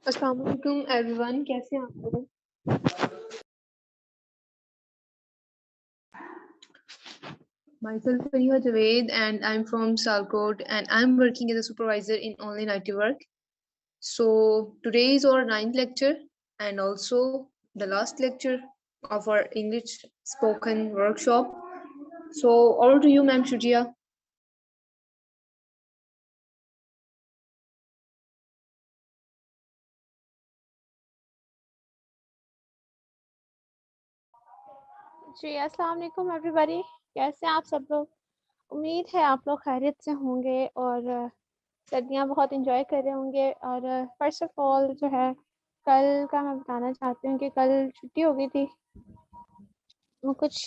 अस्सलाम वालेकुम एवरीवन, कैसे हैं आप लोग? Myself Fariha Javed and I'm from Salkot and I'm working as a supervisor in online IT work. So today is our ninth lecture and also the last lecture of our English spoken workshop. So over to you, ma'am Shujia. जी अस्सलाम वालेकुम everybody. कैसे हैं आप सब लोग? उम्मीद है आप लोग खैरियत से होंगे और सर्दियाँ बहुत एंजॉय कर रहे होंगे। और फर्स्ट ऑफ ऑल जो है कल का मैं बताना चाहती हूँ कि कल छुट्टी हो गई थी। वो कुछ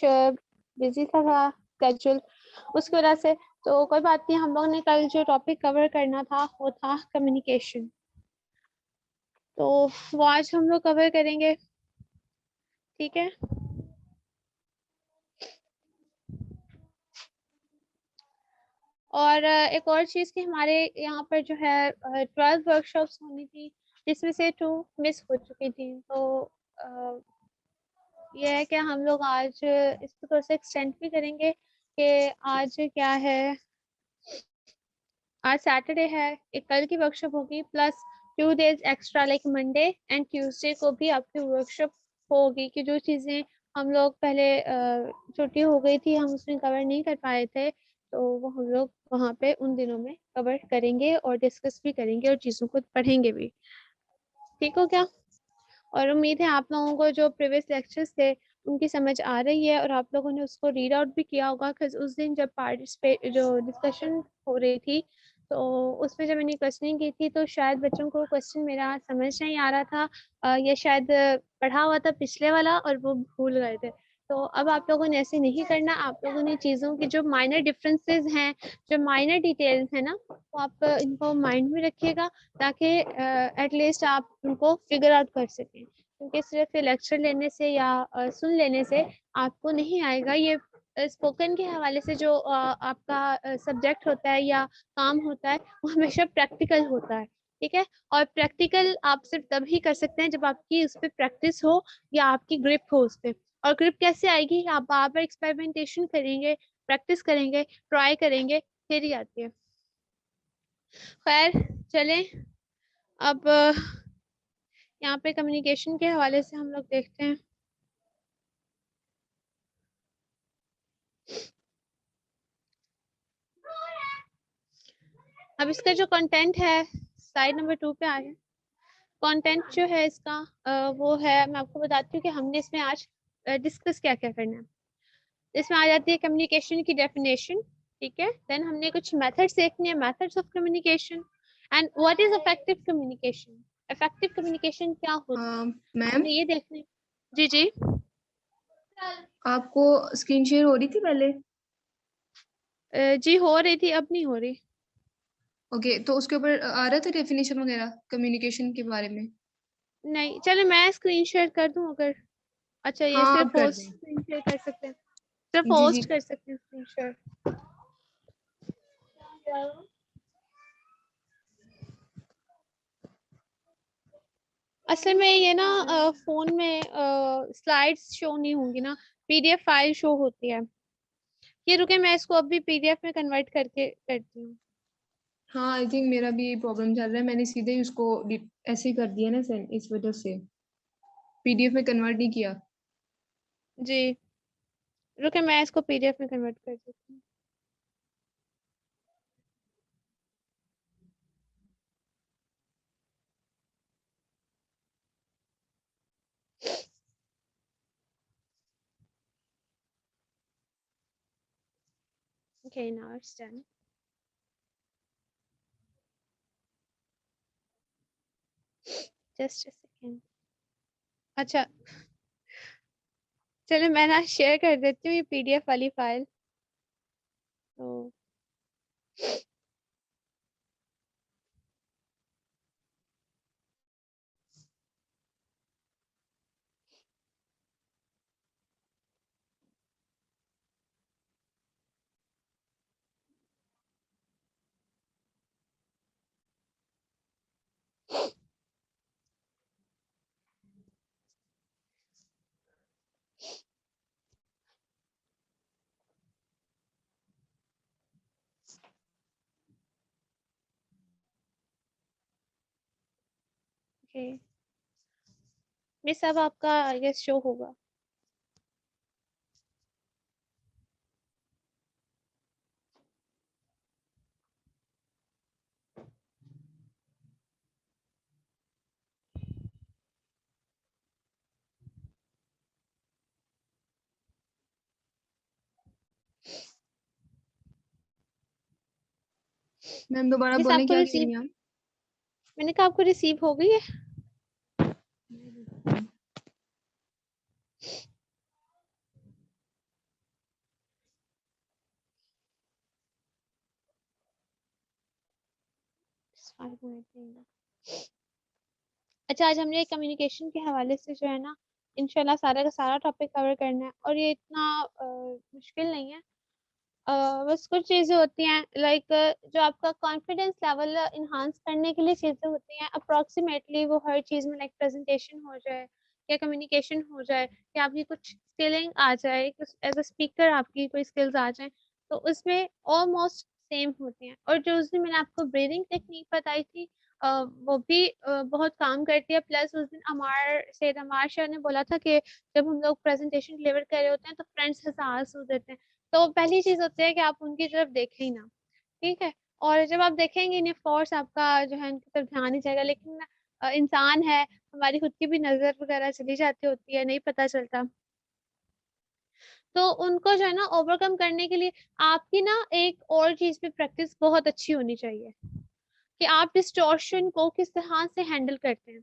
बिजी था स्केड्यूल, उसकी वजह से। तो कोई बात नहीं, हम लोग ने कल जो टॉपिक कवर करना था वो था कम्युनिकेशन। तो वो आज हम लोग कवर करेंगे, ठीक है। और एक और चीज़ कि हमारे यहाँ पर जो है 12 वर्कशॉप्स होनी थी, जिसमें से 2 मिस हो चुकी थी। तो अ, ये है कि हम लोग आज इसको थोड़ा सा एक्सटेंड भी करेंगे कि आज क्या है, आज सैटरडे है, एक कल की वर्कशॉप होगी plus 2 days extra like Monday and Tuesday को भी आपकी वर्कशॉप होगी कि जो चीज़ें हम लोग पहले छुट्टी हो गई थी हम उसमें कवर नहीं कर पाए थे, तो वो हम लोग वहाँ पे उन दिनों में कवर करेंगे और डिस्कस भी करेंगे और चीज़ों को पढ़ेंगे भी। ठीक हो क्या? और उम्मीद है आप लोगों को जो प्रीवियस लेक्चर्स थे उनकी समझ आ रही है और आप लोगों ने उसको रीड आउट भी किया होगा। उस दिन जब पार्टिसिपेट जो डिस्कशन हो रही थी तो उसमें जब मैंने क्वेश्चनिंग की थी तो शायद बच्चों को क्वेश्चन मेरा समझ नहीं आ रहा था, या शायद पढ़ा हुआ था पिछले वाला और वो भूल गए थे। तो अब आप लोगों ने ऐसे नहीं करना, आप लोगों ने चीज़ों की जो माइनर डिफरेंसेस हैं, जो माइनर डिटेल्स हैं ना, वो आप इनको माइंड में रखिएगा ताकि एटलीस्ट आप उनको फिगर आउट कर सकें। क्योंकि सिर्फ लेक्चर लेने से या सुन लेने से आपको नहीं आएगा। ये स्पोकन के हवाले से जो आपका सब्जेक्ट होता है या काम होता है वो हमेशा प्रैक्टिकल होता है, ठीक है। और प्रैक्टिकल आप सिर्फ तभी कर सकते हैं जब आपकी उस पर प्रैक्टिस हो या आपकी ग्रिप हो उस पर। और ग्रिप कैसे आएगी? आप बार बार एक्सपेरिमेंटेशन करेंगे, प्रैक्टिस करेंगे, ट्राई करेंगे, फिर ही आती है। खैर चलें, अब यहाँ पे कम्युनिकेशन के हवाले से हम लोग देखते हैं। अब इसका जो कंटेंट है स्लाइड नंबर 2 पे आ गया। कंटेंट जो है इसका वो है, मैं आपको बताती हूँ कि हमने इसमें आज डिस्कस क्या क्या करना है। इसमें आ जाती है कम्युनिकेशन की डेफिनेशन, ठीक है। देन हमने कुछ मेथड्स देखने हैं, methods of communication and what is effective communication. Effective communication क्या होता है मैम, हमने ये देखने। जी जी। आपको स्क्रीन शेयर हो रही थी पहले? जी हो रही थी, अब नहीं हो रही। ओके, तो उसके ऊपर आ रहा था डेफिनेशन वगैरह कम्युनिकेशन के बारे में? नहीं चलो मैं स्क्रीन शेयर कर दूं अगर। अच्छा ये हाँ, सिर्फ आप कर पोस्ट दें। स्क्रीन शेयर कर सकते हैं, सिर्फ जी जी। पोस्ट कर सकते हैं स्क्रीन शेयर। असल में ये ना फोन में स्लाइड्स शो नहीं होंगी ना, पीडीएफ फाइल शो होती है। ये रुके मैं इसको अभी पीडीएफ में कन्वर्ट करके करती हूँ। हाँ, आई थिंक मेरा भी ये प्रॉब्लम चल रहा है। मैंने सीधे ही उसको ऐसे ही कर दिया ना सेंड, इस वजह से पीडीएफ में कन्वर्ट नहीं किया। जी रुके मैं इसको पीडीएफ में कन्वर्ट कर देती हूँ। Okay, now it's done. Just a second. अच्छा चलो मैं ना शेयर कर देती हूँ ये पीडीएफ वाली फाइल। तो ओके मिस, अब आपका आई गेस शो होगा। मैम दोबारा मिस बोलें, आपको क्या कह रिसीव, रही हैं आप? मैंने कहा आपको रिसीव हो गई है। अच्छा, आज हमने कम्युनिकेशन के हवाले से जो है ना, इंशाल्लाह सारा का सारा टॉपिक कवर करना है, और ये इतना मुश्किल नहीं है। बस कुछ चीजें होती हैं लाइक जो आपका कॉन्फिडेंस लेवल इन्हांस करने के लिए चीजें होती हैं अप्रोक्सीमेटली, वो हर चीज में लाइक प्रेजेंटेशन हो जाए या कम्युनिकेशन हो जाए या आपकी कुछ स्किलिंग आ जाए, एज अ स्पीकर आपकी कोई स्किल्स आ जाए, तो उसमें ऑलमोस्ट सेम होती हैं। और जो उस दिन मैंने आपको ब्रीदिंग टेक्निक बताई थी, वो भी बहुत काम करती है। प्लस उस दिन अमार शाह ने बोला था कि जब हम लोग प्रेजेंटेशन डिलीवर कर रहे होते हैं तो फ्रेंड्स हंस देते हैं, तो पहली चीज होती है कि आप उनकी तरफ देखें ही ना, ठीक है। और जब आप देखेंगे नहीं, फोर्स आपका जो है उनकी तरफ ध्यान नहीं जाएगा, लेकिन इंसान है, हमारी खुद की भी नजर वगैरह चली जाती होती है, नहीं पता चलता। तो उनको जो है ना ओवरकम करने के लिए आपकी ना एक और चीज पे प्रैक्टिस बहुत अच्छी होनी चाहिए कि आप डिस्टॉर्शन को किस तरह से हैंडल करते हैं।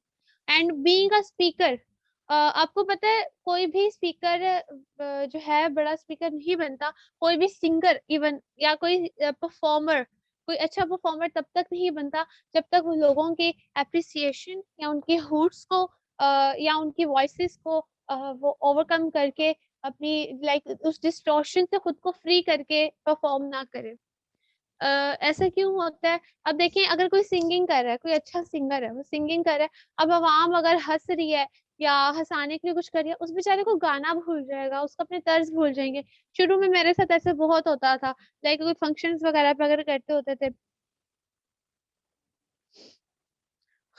एंड बीइंग अ स्पीकर, आपको पता है कोई भी स्पीकर जो है बड़ा स्पीकर नहीं बनता, कोई भी सिंगर इवन या कोई परफॉर्मर, कोई अच्छा परफॉर्मर तब तक नहीं बनता जब तक वो लोगों के एप्रिसिएशन या उनके हुड्स को या उनकी वॉइसेस को वो ओवरकम करके अपनी लाइक उस डिस्टॉर्शन से खुद को फ्री करके परफॉर्म ना करे। ऐसा क्यों होता है? अब देखिए, अगर कोई सिंगिंग कर रहा है, कोई अच्छा सिंगर है, वो सिंगिंग कर रहा है, अब आवाम अगर हंस रही है या हंसाने के लिए कुछ कर रही है, उस बेचारे को गाना भूल जाएगा, उसको अपने तर्ज भूल जाएंगे। शुरू में मेरे साथ ऐसे बहुत होता था, लाइक कोई फंक्शंस वगैरह पे अगर करते होते थे।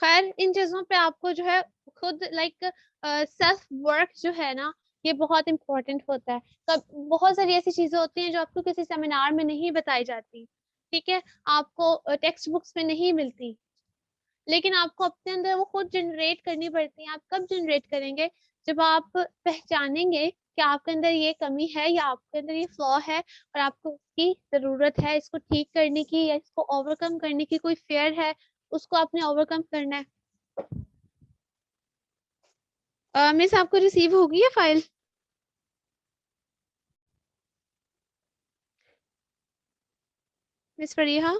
खैर, इन चीजों पे आपको जो है खुद लाइक सेल्फ वर्क जो है ना, ये बहुत इंपॉर्टेंट होता है। कब बहुत सारी ऐसी चीजें होती हैं जो आपको किसी सेमिनार में नहीं बताई जाती, ठीक है, आपको टेक्स्ट बुक्स में नहीं मिलती, लेकिन आपको अपने अंदर वो खुद जनरेट करनी पड़ती है। आप कब जनरेट करेंगे? जब आप पहचानेंगे कि आपके अंदर ये कमी है या आपके अंदर ये फ्लॉ है और आपको उसकी जरूरत है इसको ठीक करने की या इसको ओवरकम करने की, कोई फेयर है, उसको आपने ओवरकम करना है। मिस, आपको रिसीव होगी है फाइल? मिस फरीहा?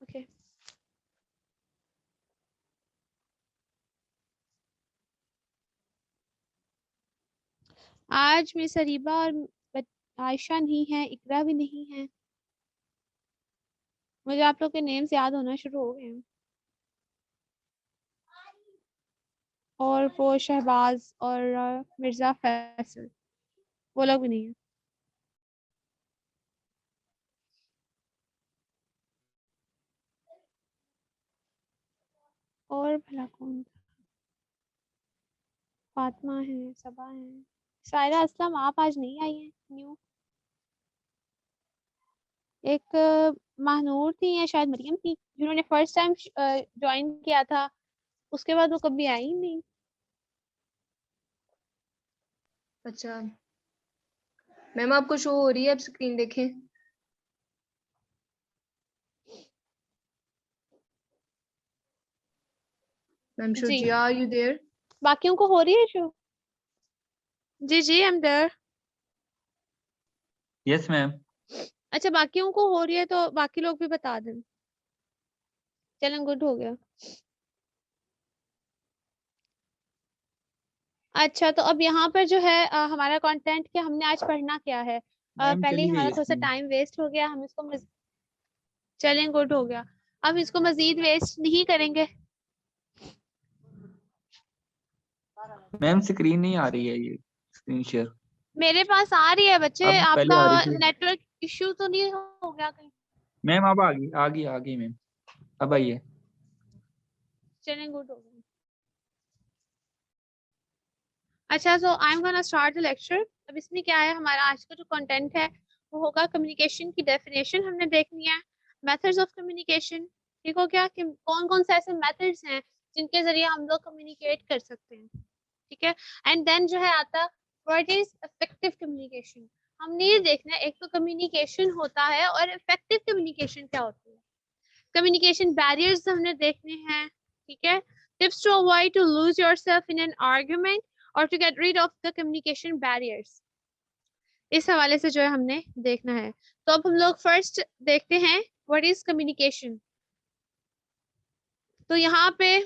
ओके, आज मिस अरीबा और आयशा नहीं है, इकरा भी नहीं है। मुझे आप लोग के नेम्स याद होना शुरू हो गए हैं। और वो शहबाज और मिर्जा फैसल, वो लोग भी नहीं है। और भला कौन था? फातिमा है, सबा है, सायरा असलम आप आज नहीं आई हैं न्यू। एक महानूर थी या शायद मरियम थी जिन्होंने फर्स्ट टाइम ज्वाइन किया था, उसके बाद वो कभी आई ही नहीं। अच्छा मैम, आपको शो हो रही है, आप स्क्रीन देखें। Ma'am ji, Shujia, are you there? बाकियों को हो रही है शो? जी जी, I am there. Yes ma'am. अच्छा, बाकियों को हो रही है तो बाकी लोग भी बता दें। चलें, गुड हो गया। अच्छा, तो अब यहाँ पर जो है हमारा कंटेंट क्या, हमने आज पढ़ना क्या है? मैम पहले ही चली हमारा गई थोड़ा सा इसमें। टाइम वेस्ट हो गया, हम इसको चलें, गुड हो गया। अब इसको मजीद वेस्ट नहीं करेंगे। मैम स्क्रीन नहीं आ रही है, ये स्क्रीन शेयर। मेरे पास आ रही है बच्चे, अब पहले आपका आ रही थी। नेटवर्क इश्यू तो नहीं हो गया कहीं? मैम अब आ गई मैम। अब आइए। चलें, गुड हो गया। अच्छा, so I am gonna start the lecture. अब इसमें क्या है, हमारा आज का जो कंटेंट है वो होगा कम्युनिकेशन की डेफिनेशन हमने देखनी है, मेथड्स ऑफ कम्युनिकेशन, ठीक हो गया, कि कौन कौन से ऐसे मेथड्स हैं जिनके जरिए हम लोग कम्युनिकेट कर सकते हैं, ठीक है। एंड देन जो है आता व्हाट इज इफेक्टिव कम्युनिकेशन। हमने ये देखना है, एक तो कम्युनिकेशन होता है और इफेक्टिव कम्युनिकेशन क्या होती है। कम्युनिकेशन बैरियर्स हमने देखने हैं, ठीक है। Tips to avoid to lose yourself in an argument और to get rid of the communication barriers, इस हवाले से जो है हमने देखना है। तो अब हम लोग फर्स्ट देखते हैं व्हाट इज कम्युनिकेशन। तो यहाँ पे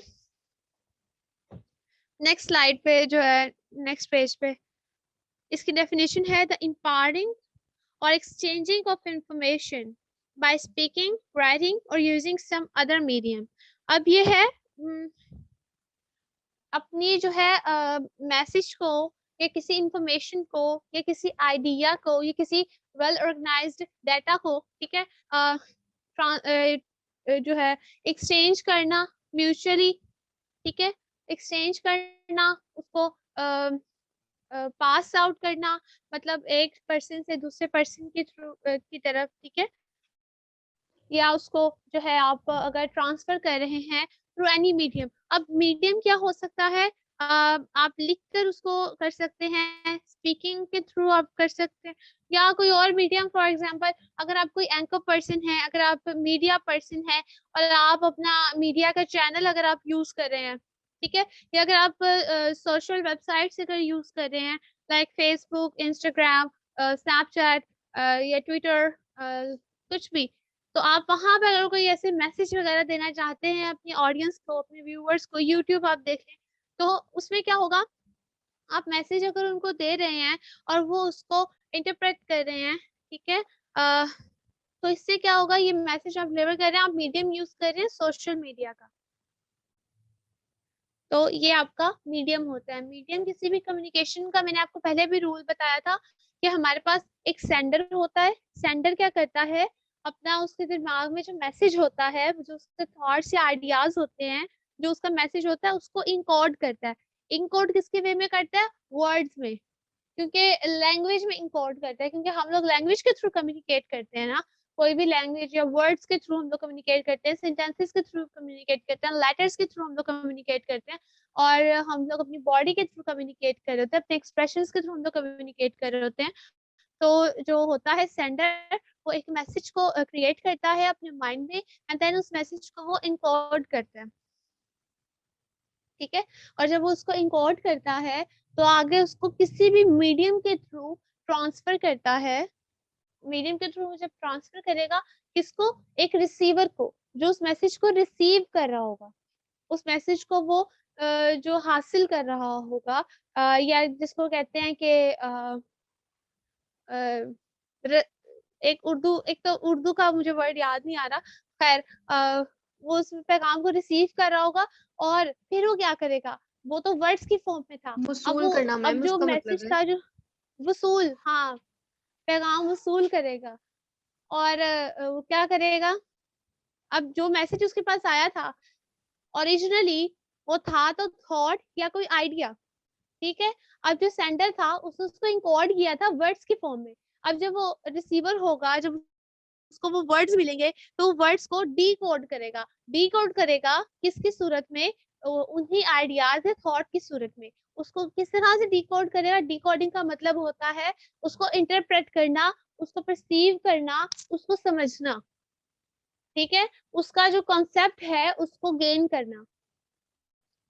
नेक्स्ट स्लाइड पे जो है, नेक्स्ट पेज पे इसकी डेफिनेशन है द इम्पार्टिंग और exchanging of information by speaking, writing और यूजिंग सम अदर मीडियम। अब ये है अपनी जो है मैसेज को या किसी इंफॉर्मेशन को या किसी आइडिया को या किसी वेल ऑर्गेनाइज्ड डाटा को, ठीक है, जो है एक्सचेंज करना म्यूचुअली, ठीक है, एक्सचेंज करना, उसको पास आउट करना, मतलब एक पर्सन से दूसरे पर्सन की थ्रू की तरफ, ठीक है, या उसको जो है आप अगर ट्रांसफर कर रहे हैं थ्रू एनी मीडियम। अब मीडियम क्या हो सकता है, आप लिखकर उसको कर सकते हैं, स्पीकिंग के थ्रू आप कर सकते हैं, या कोई और मीडियम। फॉर एग्जांपल अगर आप कोई एंकर पर्सन है, अगर आप मीडिया पर्सन है और आप अपना मीडिया का चैनल अगर आप यूज कर रहे हैं, ठीक है, या अगर आप सोशल वेबसाइट्स अगर यूज कर रहे हैं लाइक फेसबुक, इंस्टाग्राम, स्नैपचैट या ट्विटर, कुछ भी, तो आप वहां पे अगर कोई ऐसे मैसेज वगैरह देना चाहते हैं अपनी ऑडियंस को, अपने व्यूअर्स को, यूट्यूब आप देख लें, तो उसमें क्या होगा, आप मैसेज अगर उनको दे रहे हैं और वो उसको इंटरप्रेट कर रहे हैं, ठीक है, तो इससे क्या होगा, ये मैसेज आप डिलीवर कर रहे हैं, आप मीडियम यूज कर रहे हैं सोशल मीडिया का, तो ये आपका मीडियम होता है। मीडियम किसी भी कम्युनिकेशन का, मैंने आपको पहले भी रूल बताया था कि हमारे पास एक सेंडर होता है। सेंडर क्या करता है, अपना उसके दिमाग में जो मैसेज होता है, जो उसके थॉट्स या आइडियाज होते हैं, जो उसका मैसेज होता है, उसको इनकोड करता है। इनकोड किसके वे में करता है, वर्ड्स में, क्योंकि लैंग्वेज में इनकोड करता है, क्योंकि हम लोग लैंग्वेज के थ्रू कम्युनिकेट करते हैं ना, कोई भी लैंग्वेज या वर्ड्स के थ्रू हम लोग कम्युनिकेट करते हैं, सेंटेंसेस के थ्रू कम्युनिकेट करते हैं, लेटर्स के थ्रू हम लोग कम्युनिकेट करते हैं, और हम लोग अपनी बॉडी के थ्रू कम्युनिकेट कर रहे होते हैं, अपने एक्सप्रेशंस के थ्रू हम लोग कम्युनिकेट कर रहे होते हैं। तो जो होता है सेंडर, वो एक मैसेज को क्रिएट करता है अपने माइंड में, एंड देन उस मैसेज को वो इनकोड करता है, ठीक है। और जब वो उसको इनकोड करता है तो आगे उसको किसी भी मीडियम के थ्रू ट्रांसफर करता है। मीडियम के थ्रू जब ट्रांसफर करेगा, किसको, एक रिसीवर को, जो उस मैसेज को रिसीव कर रहा होगा, उस मैसेज को वो जो हासिल कर रहा होगा, या जिसको कहते हैं कि एक उर्दू, एक तो उर्दू का मुझे वर्ड याद नहीं आ रहा, खैर, वो उस पैगाम को रिसीव कर रहा होगा, और फिर वो क्या करेगा, वो तो वर्ड्स की फॉर्म में था, अब वसूल करना अब मैम जो उसका मतलब मैसेज है। था, जो वसूल, हाँ, पैगाम वसूल करेगा, और वो क्या करेगा, अब जो मैसेज उसके पास आया था ओरिजिनली, वो था तो थॉट या कोई आइडिया, ठीक है। अब जो सेंडर था उसने उसको इनकोड किया था वर्ड्स की फॉर्म में। अब जब वो रिसीवर होगा, जब उसको वो वर्ड्स मिलेंगे, तो वर्ड्स को डी कोड करेगा। डी कोड करेगा किसकी सूरत में, उन्हीं आइडियाज है थॉट की सूरत में। उसको किस तरह से डी कोड करेगा, डी कोडिंग का मतलब होता है उसको इंटरप्रेट करना, उसको परसीव करना, उसको समझना, ठीक है, उसका जो कॉन्सेप्ट है उसको गेन करना।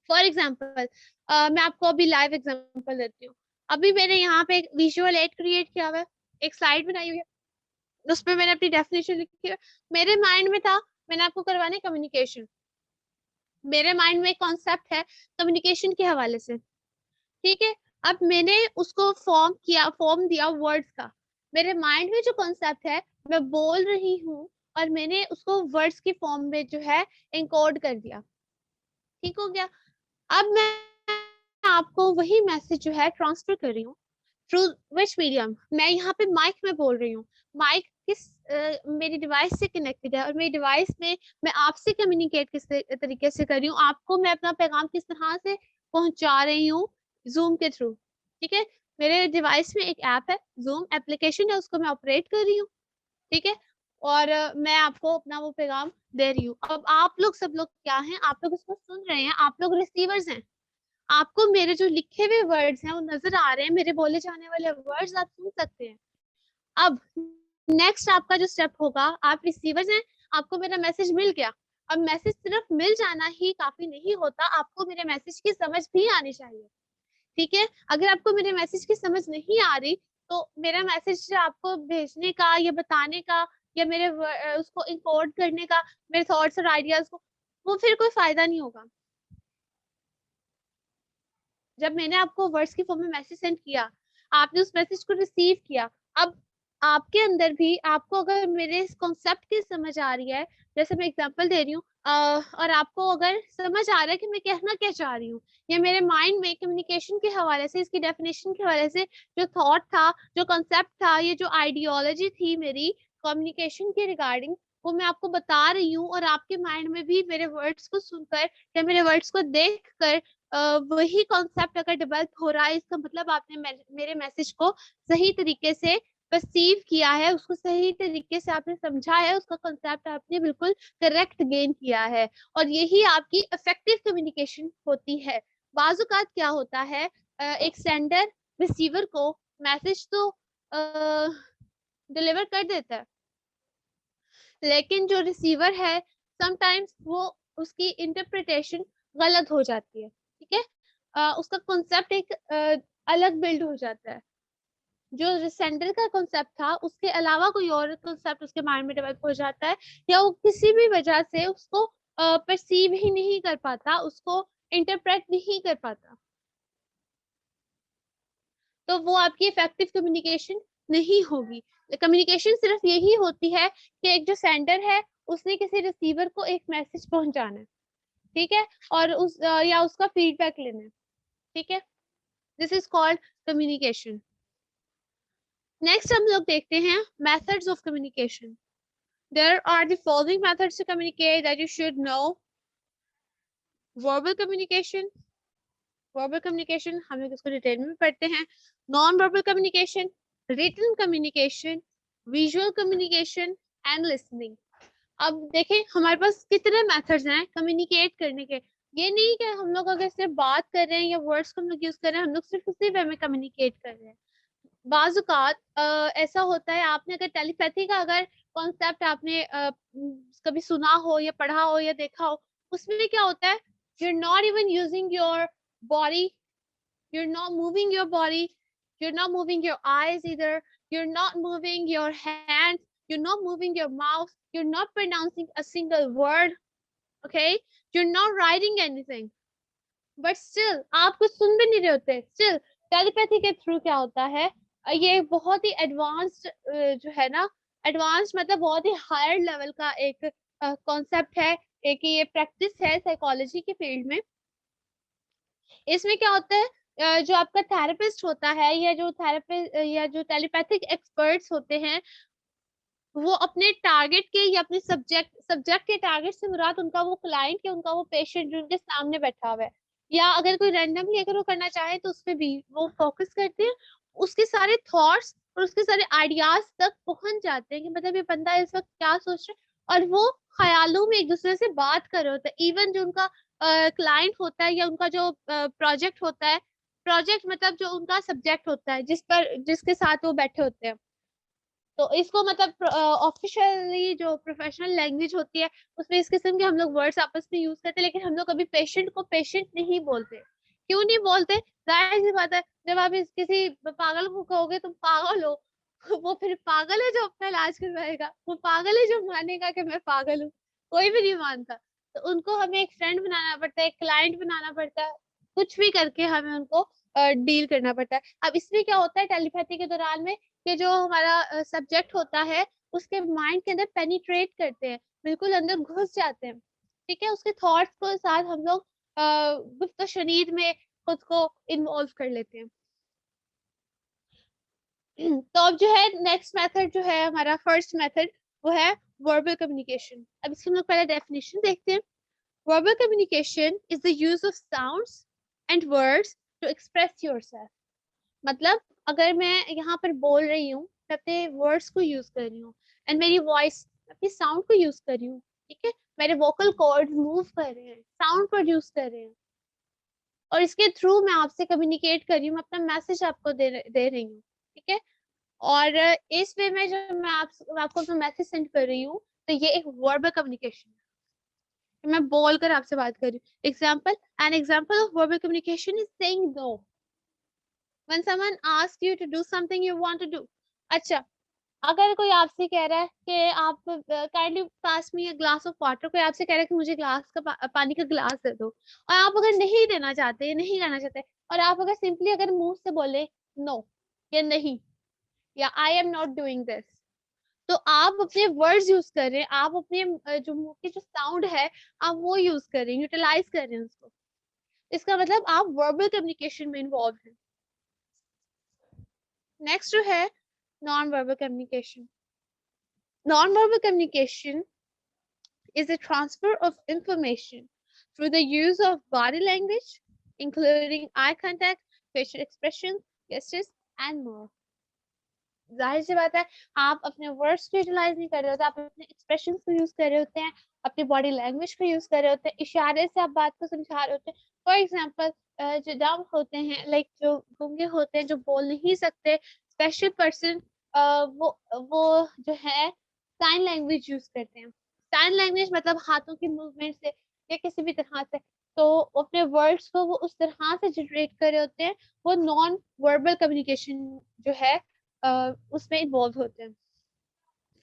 फॉर एग्जाम्पल, मैं आपको अभी लाइव एग्जाम्पल देती हूँ। अभी मैंने यहाँ पे एक विजुअल एड क्रिएट किया हुआ है, एक स्लाइड बनाई हुई है, उसमें मैंने अपनी डेफिनेशन लिखी है। मेरे माइंड में था मैंने आपको करवाने कम्युनिकेशन, मेरे माइंड में एक कॉन्सेप्ट है कम्युनिकेशन के हवाले से, ठीक है। अब मैंने उसको फॉर्म दिया वर्ड्स का। मेरे माइंड में जो कॉन्सेप्ट है मैं बोल रही हूँ, और मैंने उसको वर्ड्स की फॉर्म में जो है एनकोड कर दिया, ठीक हो गया। अब मैं आपको वही मैसेज जो है ट्रांसफर कर रही हूँ थ्रू विच मीडियम, मैं यहाँ पे माइक में बोल रही हूँ। माइक किस मेरी डिवाइस से कनेक्टेड है और मेरी डिवाइस में मैं आपसे कम्युनिकेट किस तरीके से कर रही हूँ, आपको मैं अपना पैगाम किस तरह से पहुंचा रही हूँ जूम के थ्रू। ठीक है, मेरे डिवाइस में एक ऐप है, जूम एप्लीकेशन है, उसको मैं ऑपरेट कर रही हूँ। ठीक है, और मैं आपको अपना वो पैगाम दे रही हूँ। अब आप लोग सब लोग क्या हैं, आप लोग इसको सुन रहे हैं, आप लोग रिसीवर्स हैं। आपको मेरे जो लिखे हुए वर्ड्स हैं वो नजर आ रहे हैं, मेरे बोले जाने वाले वर्ड्स आप सुन सकते हैं। अब नेक्स्ट आपका जो स्टेप होगा, आप रिसीवर्स हैं, आपको मेरा मैसेज मिल गया। अब मैसेज सिर्फ मिल जाना ही काफी नहीं होता, आपको मेरे मैसेज की समझ भी आनी चाहिए। ठीक है, अगर आपको मेरे मैसेज की समझ नहीं आ रही तो मेरा मैसेज आपको भेजने का या बताने का या मेरे उसको इनकोड करने का, मेरे थॉट्स और आइडियाज को, वो फिर कोई फायदा नहीं होगा। जब मैंने आपको वर्ड्स की फॉर्म में मैसेज सेंड किया, आपने उस मैसेज को रिसीव किया, अब आपके अंदर भी आपको अगर मेरे इस कॉन्सेप्ट की समझ आ रही है, जैसे मैं एग्जांपल दे रही हूँ, और आपको अगर समझ आ रहा है कि मैं कहना क्या चाह रही हूँ, या मेरे माइंड में कम्युनिकेशन के हवाले से, इसकी डेफिनेशन के हवाले से जो थॉट था, जो कॉन्सेप्ट था, ये जो आइडियोलॉजी थी मेरी कम्युनिकेशन के रिगार्डिंग, वो मैं आपको बता रही हूँ, और आपके माइंड में भी मेरे वर्ड्स को सुनकर या मेरे वर्ड्स को देख कर वही कॉन्सेप्ट अगर डेवलप हो रहा है, इसका मतलब आपने मेरे मैसेज को सही तरीके से परसीव किया है, उसको सही तरीके से आपने समझा है, उसका कॉन्सेप्ट आपने बिल्कुल करेक्ट गेन किया है, और यही आपकी इफेक्टिव कम्युनिकेशन होती है। बाजुकात क्या होता है, एक सेंडर रिसीवर को मैसेज तो डिलीवर कर देता है, लेकिन जो रिसीवर है समटाइम्स वो उसकी इंटरप्रिटेशन गलत हो जाती है। ठीक है, उसका कॉन्सेप्ट एक अलग बिल्ड हो जाता है, जो सेंडर का कॉन्सेप्ट था उसके अलावा कोई और कॉन्सेप्ट उसके माइंड में डेवलप हो जाता है, या वो किसी भी वजह से उसको परसीव ही नहीं कर पाता, उसको इंटरप्रेट नहीं कर पाता, तो वो आपकी इफेक्टिव कम्युनिकेशन नहीं होगी। कम्युनिकेशन सिर्फ यही होती है कि एक जो सेंडर है उसने किसी रिसीवर को एक मैसेज पहुंचाना है, ठीक है, और या उसका फीडबैक लेना है। ठीक है, this is called communication. Next हम लोग देखते हैं methods of communication. There are the following methods to communicate that you should know. Verbal communication, हम लोग इसको डिटेल में पढ़ते हैं। Non verbal communication, written communication, visual communication and listening. अब देखें हमारे पास कितने मेथड्स हैं कम्युनिकेट करने के। ये नहीं कि हम लोग अगर सिर्फ बात कर रहे हैं या वर्ड्स को हम लोग यूज कर रहे हैं, हम लोग सिर्फ उसी वे में कम्युनिकेट कर रहे हैं। बाजुकात ऐसा होता है, आपने अगर टेलीपैथी का अगर कॉन्सेप्ट आपने कभी सुना हो या पढ़ा हो या देखा हो, उसमें क्या होता है, you're not even using your body, you're not moving your body, you're not moving your eyes either, you're not moving your hands, you're not moving your mouth, you're not pronouncing a single word, okay, you're not writing anything, but still आप कुछ सुन भी नहीं रहे होते। still telepathy के through क्या होता है, ये बहुत ही एडवांस्ड जो है ना, एडवांस मतलब बहुत ही हायर लेवल का एक कॉन्सेप्ट है, एक ये प्रैक्टिस है साइकोलॉजी के फील्ड में। इसमें क्या होता है, जो आपका थेरेपिस्ट होता है या जो थेरेपिस्ट या जो टेलीपैथिक एक्सपर्ट्स होते हैं, वो अपने टारगेट के या अपने सब्जेक्ट के टारगेट से मुराद उनका वो क्लाइंट या उनका वो पेशेंट जो उनके सामने बैठा हुआ है, या अगर कोई रैंडमली अगर वो करना चाहे तो उस पर भी वो फोकस करते हैं, उसके सारे थॉट्स और उसके सारे आइडियाज तक पहुंच जाते हैं कि मतलब ये बंदा इस वक्त क्या सोच रहा है, और वो ख्यालों में एक दूसरे से बात कर रहे होते हैं। इवन जो उनका क्लाइंट होता है या उनका जो प्रोजेक्ट होता है, प्रोजेक्ट मतलब जो उनका सब्जेक्ट होता है जिसके साथ वो बैठे होते हैं, तो इसको मतलब ऑफिशियली जो प्रोफेशनल लैंग्वेज होती है उसमें इस किस्म के हम लोग वर्ड्स आपस में यूज करते हैं, लेकिन हम लोग कभी पेशेंट को पेशेंट नहीं बोलते। क्यों नहीं बोलते, जाहिर सी बात है, जब आप किसी पागल को कहोगे तुम पागल हो, वो फिर पागल है जो अपना इलाज करवाएगा, वो पागल है जो मानेगा कि मैं पागल हूँ, कोई भी नहीं मानता। तो उनको हमें एक फ्रेंड बनाना पड़ता है, एक क्लाइंट बनाना पड़ता है, कुछ भी करके हमें उनको डील करना पड़ता है। अब इसमें क्या होता है टेलीपैथी के दौरान में, कि जो हमारा सब्जेक्ट होता है उसके माइंड के अंदर पेनिट्रेट करते हैं, बिल्कुल अंदर घुस जाते हैं। ठीक है, उसके थॉट्स को साथ हम लोग गुफ्त शनीद में खुद को इन्वॉल्व कर लेते हैं। तो अब जो है नेक्स्ट मेथड जो है हमारा फर्स्ट मेथड वो है वर्बल कम्युनिकेशन। अब इसकी हम लोग पहले डेफिनेशन देखते हैं। Verbal communication is the use of sounds and words to express yourself. मतलब अगर मैं यहाँ पर बोल रही हूँ, अपने वर्ड्स को यूज कर रही हूँ, एंड मेरी वॉइस अपनी साउंड को यूज कर रही हूँ, ठीक है, मेरे वोकल कॉर्ड्स मूव कर रहे हैं, साउंड प्रोड्यूस कर रहे हैं, और इसके थ्रू मैं आपसे कम्युनिकेट कर रही हूँ, मैं अपना मैसेज आपको दे रही हूँ, ठीक है। और इस वे में जो मैं आपको जो मैसेज सेंड कर रही हूँ, तो ये एक वर्बल कम्युनिकेशन है, मैं बोल कर आपसे बात कर रही हूँ। Example, an example of verbal communication is saying no when someone asks you to do something you want to do। अच्छा, अगर कोई आपसे कह रहा है कि आप kindly pass me a glass of water, कोई आपसे कह रहा है कि मुझे ग्लास का पानी का ग्लास दे दो, और आप अगर नहीं देना चाहते, नहीं करना चाहते, और आप अगर सिंपली अगर मुंह से बोले नो या नहीं या I am not doing this, तो आप अपने वर्ड्स यूज कर रहे हैं, आप अपने जो मुंह की जो साउंड है आप वो यूज कर रहे हैं, यूटिलाइज कर रहे हैं उसको। इसका मतलब आप वर्बल कम्युनिकेशन में इन्वॉल्व हैं। नेक्स्ट जो है non verbal communication. Non verbal communication is a transfer of information through the use of body language, including eye contact, facial expressions, gestures, and more। जाहिर सी बात है, आप अपने वर्ड्स को यूटिलाइज नहीं कर रहे होते, आप अपने एक्सप्रेशन को यूज कर रहे होते हैं, अपनी बॉडी लैंग्वेज को यूज कर रहे होते हैं, इशारे से आप बात को समझा रहे होते हैं। फॉर एग्जाम्पल, जो डम होते हैं, लाइक जो गूंगे होते हैं, जो बोल नहीं सकते, स्पेशल पर्सन, वो जो है साइन लैंग्वेज यूज करते हैं। साइन लैंग्वेज मतलब हाथों की मूवमेंट से या किसी भी तरह से, तो अपने वर्ड्स को वो उस तरह से जनरेट कर रहे होते हैं, वो नॉन वर्बल कम्युनिकेशन जो है उसमें इन्वॉल्व होते हैं।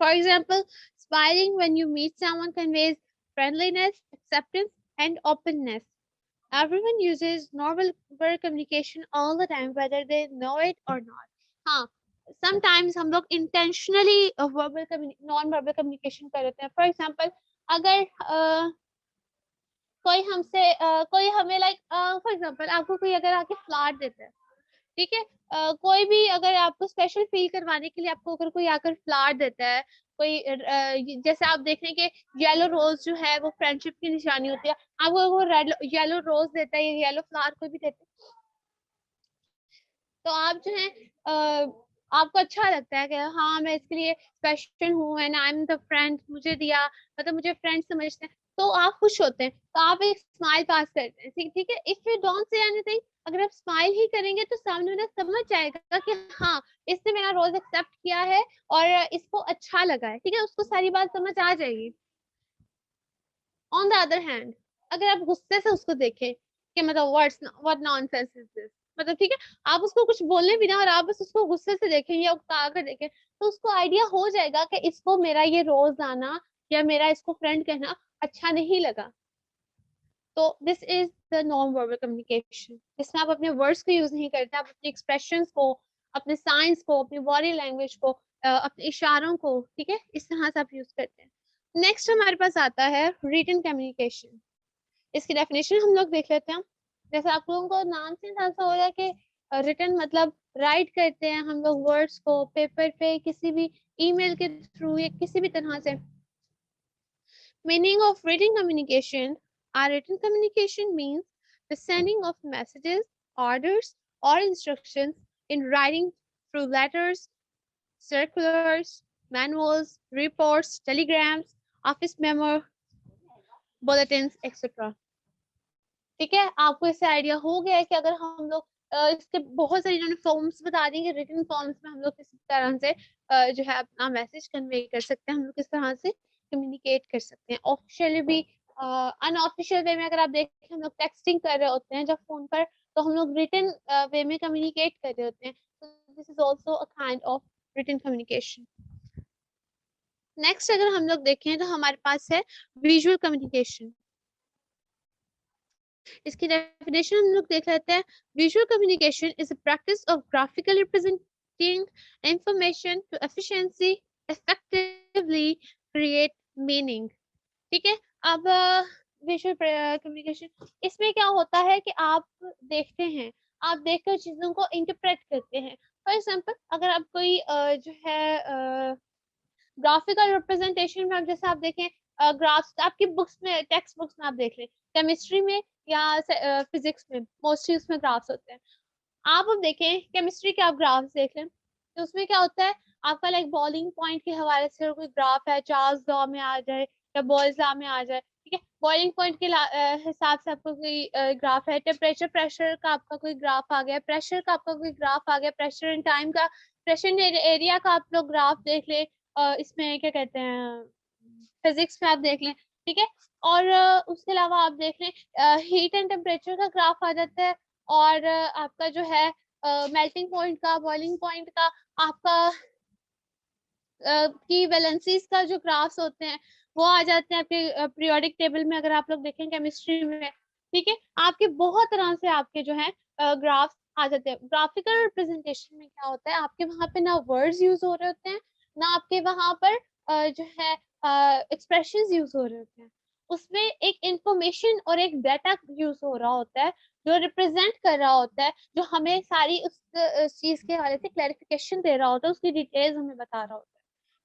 For example, smiling when you meet someone conveys friendliness, acceptance and openness. Everyone uses non-verbal communication all the time, whether they know it or not। हाँ, sometimes हम लोग intentionally non-verbal communication कर रहे हैं। For example, अगर कोई हमें like for example आपको कोई अगर आके फ्लावर देता है, ठीक है, कोई भी अगर आपको स्पेशल फील करवाने के लिए आपको अगर कोई आकर फ्लावर देता है, कोई जैसे आप देख रहे हैं कि येलो रोज जो है वो फ्रेंडशिप की निशानी होती है, आपको वो रेड येलो रोज देता है या येलो फ्लावर कोई भी देता है, तो आप जो है आपको अच्छा लगता है कि हाँ मैं इसके लिए स्पेशल हूँ and I am the friend, मुझे दिया, मतलब मुझे फ्रेंड समझते हैं, तो आप खुश होते हैं, तो आप एक स्माइल पास करते हैं, ठीक है। If you don't say anything, अगर आप स्माइल ही करेंगे तो सामने वाला समझ जाएगा कि हाँ इसने मेरा रोज एक्सेप्ट किया है और इसको अच्छा लगा है, ठीक है, उसको सारी बात समझ आ जाएगी। ऑन द अदर हैंड, अगर आप गुस्से से उसको देखें कि मतलब व्हाट नॉनसेंस इज दिस, मतलब ठीक है, आप उसको कुछ बोलने भी ना और आप बस उसको गुस्से से देखें या उकता कर देखें, तो उसको आइडिया हो जाएगा कि इसको मेरा ये रोज आना या मेरा इसको फ्रेंड कहना अच्छा नहीं लगा। तो this is the non verbal communication, जिसमें आप अपने वर्ड्स को यूज नहीं करते, आप अपने एक्सप्रेशंस को, अपने साइंस को, अपनी बॉडी लैंग्वेज को, अपने इशारों को, ठीक है, इस तरह से आप यूज करते हैं। नेक्स्ट हमारे पास आता है रिटन कम्युनिकेशन। इसकी डेफिनेशन हम लोग देख लेते हैं। जैसे आप लोगों को नाम से ऐसा हो रहा है कि रिटन मतलब राइट करते हैं हम लोग वर्ड्स को पेपर पे, किसी भी ईमेल के थ्रू या किसी भी तरह से। Meaning of written communication, our written communication means the sending of messages, orders, or instructions in writing through letters, circulars, manuals, reports, telegrams, office memo, bulletins, etc। ठीक है, आपको इससे आइडिया हो गया है कि अगर हम लोग इसके बहुत सारी इन्होंने फॉर्म्स बता दी कि रिटन फॉर्म्स में हम लोग किस तरह से जो है अपना मैसेज कन्वे कर सकते हैं, हम लोग किस तरह से कम्युनिकेट कर सकते हैं ऑफिशियली भी, अनऑफिशियल वे में अगर आप देखें हम लोग टेक्सटिंग कर रहे होते हैं जब फोन पर, तो हम लोग रिटन वे में कम्युनिकेट कर रहे होते हैं, this is also a kind of written communication. Next अगर हम लोग देखें तो हमारे पास है विजुअल कम्युनिकेशन। इसकी डेफिनेशन हम लोग देख लेते हैं। Visual communication is a practice of graphically representing information to efficiency effectively create meaning. ठीक है, अब विजुअल कम्युनिकेशन इसमें क्या होता है कि आप देखते हैं, आप देखकर चीजों को इंटरप्रेट करते हैं, फॉर एग्जाम्पल अगर आप कोई जो है ग्राफिकल रिप्रेजेंटेशन में, अब जैसे आप देखें ग्राफ्स आपकी बुक्स में, टेक्स्ट बुक्स में आप देख लें, केमिस्ट्री में या फिजिक्स में मोस्टली उसमें ग्राफ्स होते हैं। आप अब देखें केमिस्ट्री के आप ग्राफ्स देख लें तो उसमें क्या होता है, आपका लाइक बॉइलिंग पॉइंट के हवाले से कोई ग्राफ है, चार्ल्स लॉ में आ जाए या बॉयल्स लॉ में आ जाए, ठीक है, बॉइलिंग पॉइंट के हिसाब से आपको कोई ग्राफ है, टेम्परेचर प्रेशर का आपका कोई ग्राफ आ गया, प्रेशर का आपका कोई ग्राफ आ गया, प्रेशर इन टाइम का, प्रेशर एरिया का आप लोग ग्राफ देख ले, इसमें क्या कहते हैं फिजिक्स में आप देख लें, ठीक है। और उसके अलावा आप देख लें हीट एंड टेम्परेचर का ग्राफ आ जाता है, और आपका जो है मेल्टिंग पॉइंट का, बॉइलिंग पॉइंट का, आपका की वैलेंसीज का जो ग्राफ्स होते हैं वो आ जाते हैं आपके पीरियोडिक टेबल में, अगर आप लोग देखें केमिस्ट्री में, ठीक है। आपके बहुत तरह से आपके जो है ग्राफ्स आ जाते हैं। ग्राफिकल रिप्रेजेंटेशन में क्या होता है, आपके वहां पे ना वर्ड्स यूज हो रहे होते हैं, ना आपके वहां पर जो है एक्सप्रेशंस यूज हो रहे होते हैं, उसमें एक इंफॉर्मेशन और एक डाटा यूज हो रहा होता है जो रिप्रेजेंट कर रहा होता है, जो हमें सारी उस चीज के हवाले से क्लैरिफिकेशन दे रहा होता है, उसकी डिटेल्स हमें बता रहा होता है,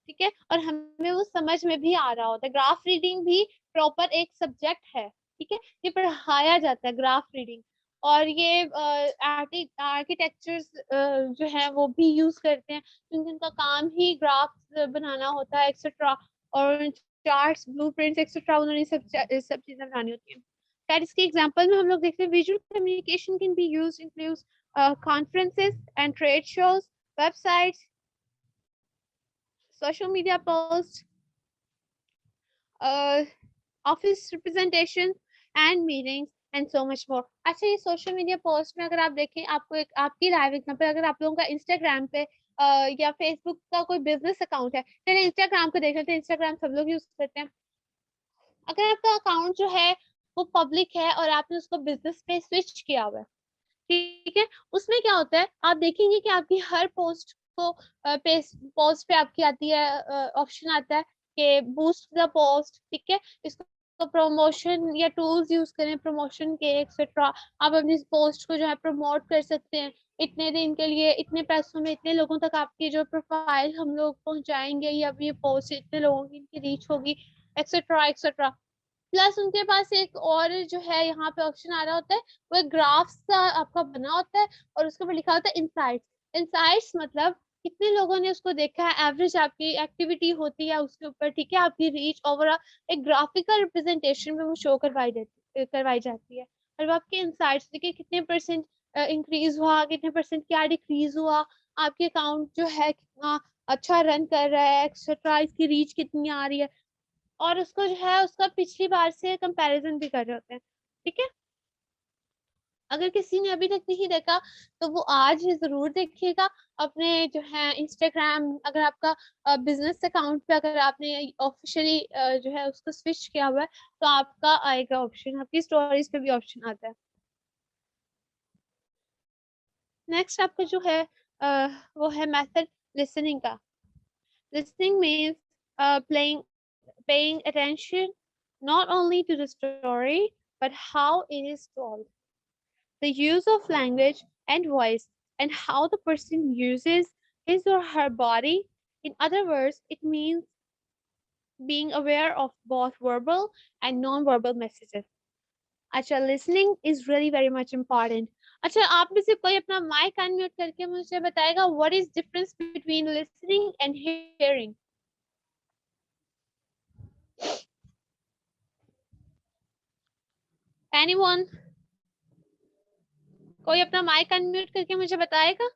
ठीक है, और हमें वो समझ में भी आ रहा होता है। ग्राफ रीडिंग भी प्रॉपर एक सब्जेक्ट है, ठीक है, ये पढ़ाया जाता है ग्राफ रीडिंग, और ये आर्किटेक्चर्स जो है वो भी यूज करते हैं क्योंकि उनका काम ही ग्राफ बनाना होता है एक्सेट्रा, और चार्ट्स, ब्लूप्रिंट्स एक्सेट्रा, उन्होंने सब चीजें बनानी होती हैं। शायद इसके एग्जांपल में हम लोग देखते हैं visual communication can be used includes conferences and trade shows, websites, social media posts, office representation and meetings and so much more. अच्छा, ये सोशल मीडिया पोस्ट में अगर आप देखें, आपको एक आपकी लाइव एग्जांपल, अगर आप लोगों का इंस्टाग्राम पे या फेसबुक का कोई बिजनेस अकाउंट है, चलिए इंस्टाग्राम को देख लेते हैं, इंस्टाग्राम सब लोग यूज करते हैं। अगर आपका अकाउंट जो है वो पब्लिक है और आपने उसको बिजनेस पे स्विच किया हुआ है, ठीक है, उसमें क्या होता है, आप देखेंगे कि आपकी हर पोस्ट को पोस्ट पे आपकी आती है ऑप्शन आता है कि बूस्ट द पोस्ट, ठीक है, इसको प्रमोशन या टूल्स यूज करें प्रमोशन के एक्सेट्रा, आप अपनी पोस्ट को जो है प्रमोट कर सकते हैं, इतने दिन के लिए इतने पैसों में इतने लोगों तक आपकी जो प्रोफाइल हम लोग पहुंचाएंगे, या ये पोस्ट इतने लोगों की इनकी रीच होगी, एक्सेट्रा एक्सेट्रा। प्लस उनके पास एक और जो है यहाँ पे ऑप्शन आ रहा होता है, वो एक ग्राफ्स का आपका बना होता है और उसके ऊपर लिखा होता है इनसाइट्स। इनसाइट्स मतलब कितने लोगों ने उसको देखा है, एवरेज आपकी एक्टिविटी होती है उसके ऊपर, ठीक है, आपकी रीच ओवरऑल एक ग्राफिकल रिप्रेजेंटेशन में वो शो करवाई जाती है, और वो आपके इनसाइट्स देखिए कितने परसेंट इंक्रीज हुआ, कितने परसेंट क्या डिक्रीज हुआ, आपके अकाउंट जो है कितना अच्छा रन कर रहा है एक्सेट्रा, इसकी रीच कितनी आ रही है, और उसको जो है उसका पिछली बार से कंपैरिजन भी कर रहे होते हैं, ठीक है। अगर किसी ने अभी तक नहीं देखा तो वो आज जरूर देखिएगा अपने जो है इंस्टाग्राम, अगर आपका बिजनेस अकाउंट पे अगर आपने ऑफिशियली जो है उसको स्विच किया हुआ है तो आपका आएगा ऑप्शन, आपकी स्टोरीज पे भी ऑप्शन आता है। नेक्स्ट आपका जो है वो है मेथड लिसनिंग का। Listening means paying attention not only to the story but how it is told, the use of language and voice, and how the person uses his or her body. In other words, it means being aware of both verbal and non-verbal messages. अच्छा, listening is really very much important. अच्छा, आप में से कोई अपना mic unmute करके मुझे बताएगा what is difference between listening and hearing? Anyone? कोई अपना माइक अनम्यूट करके मुझे बताएगा,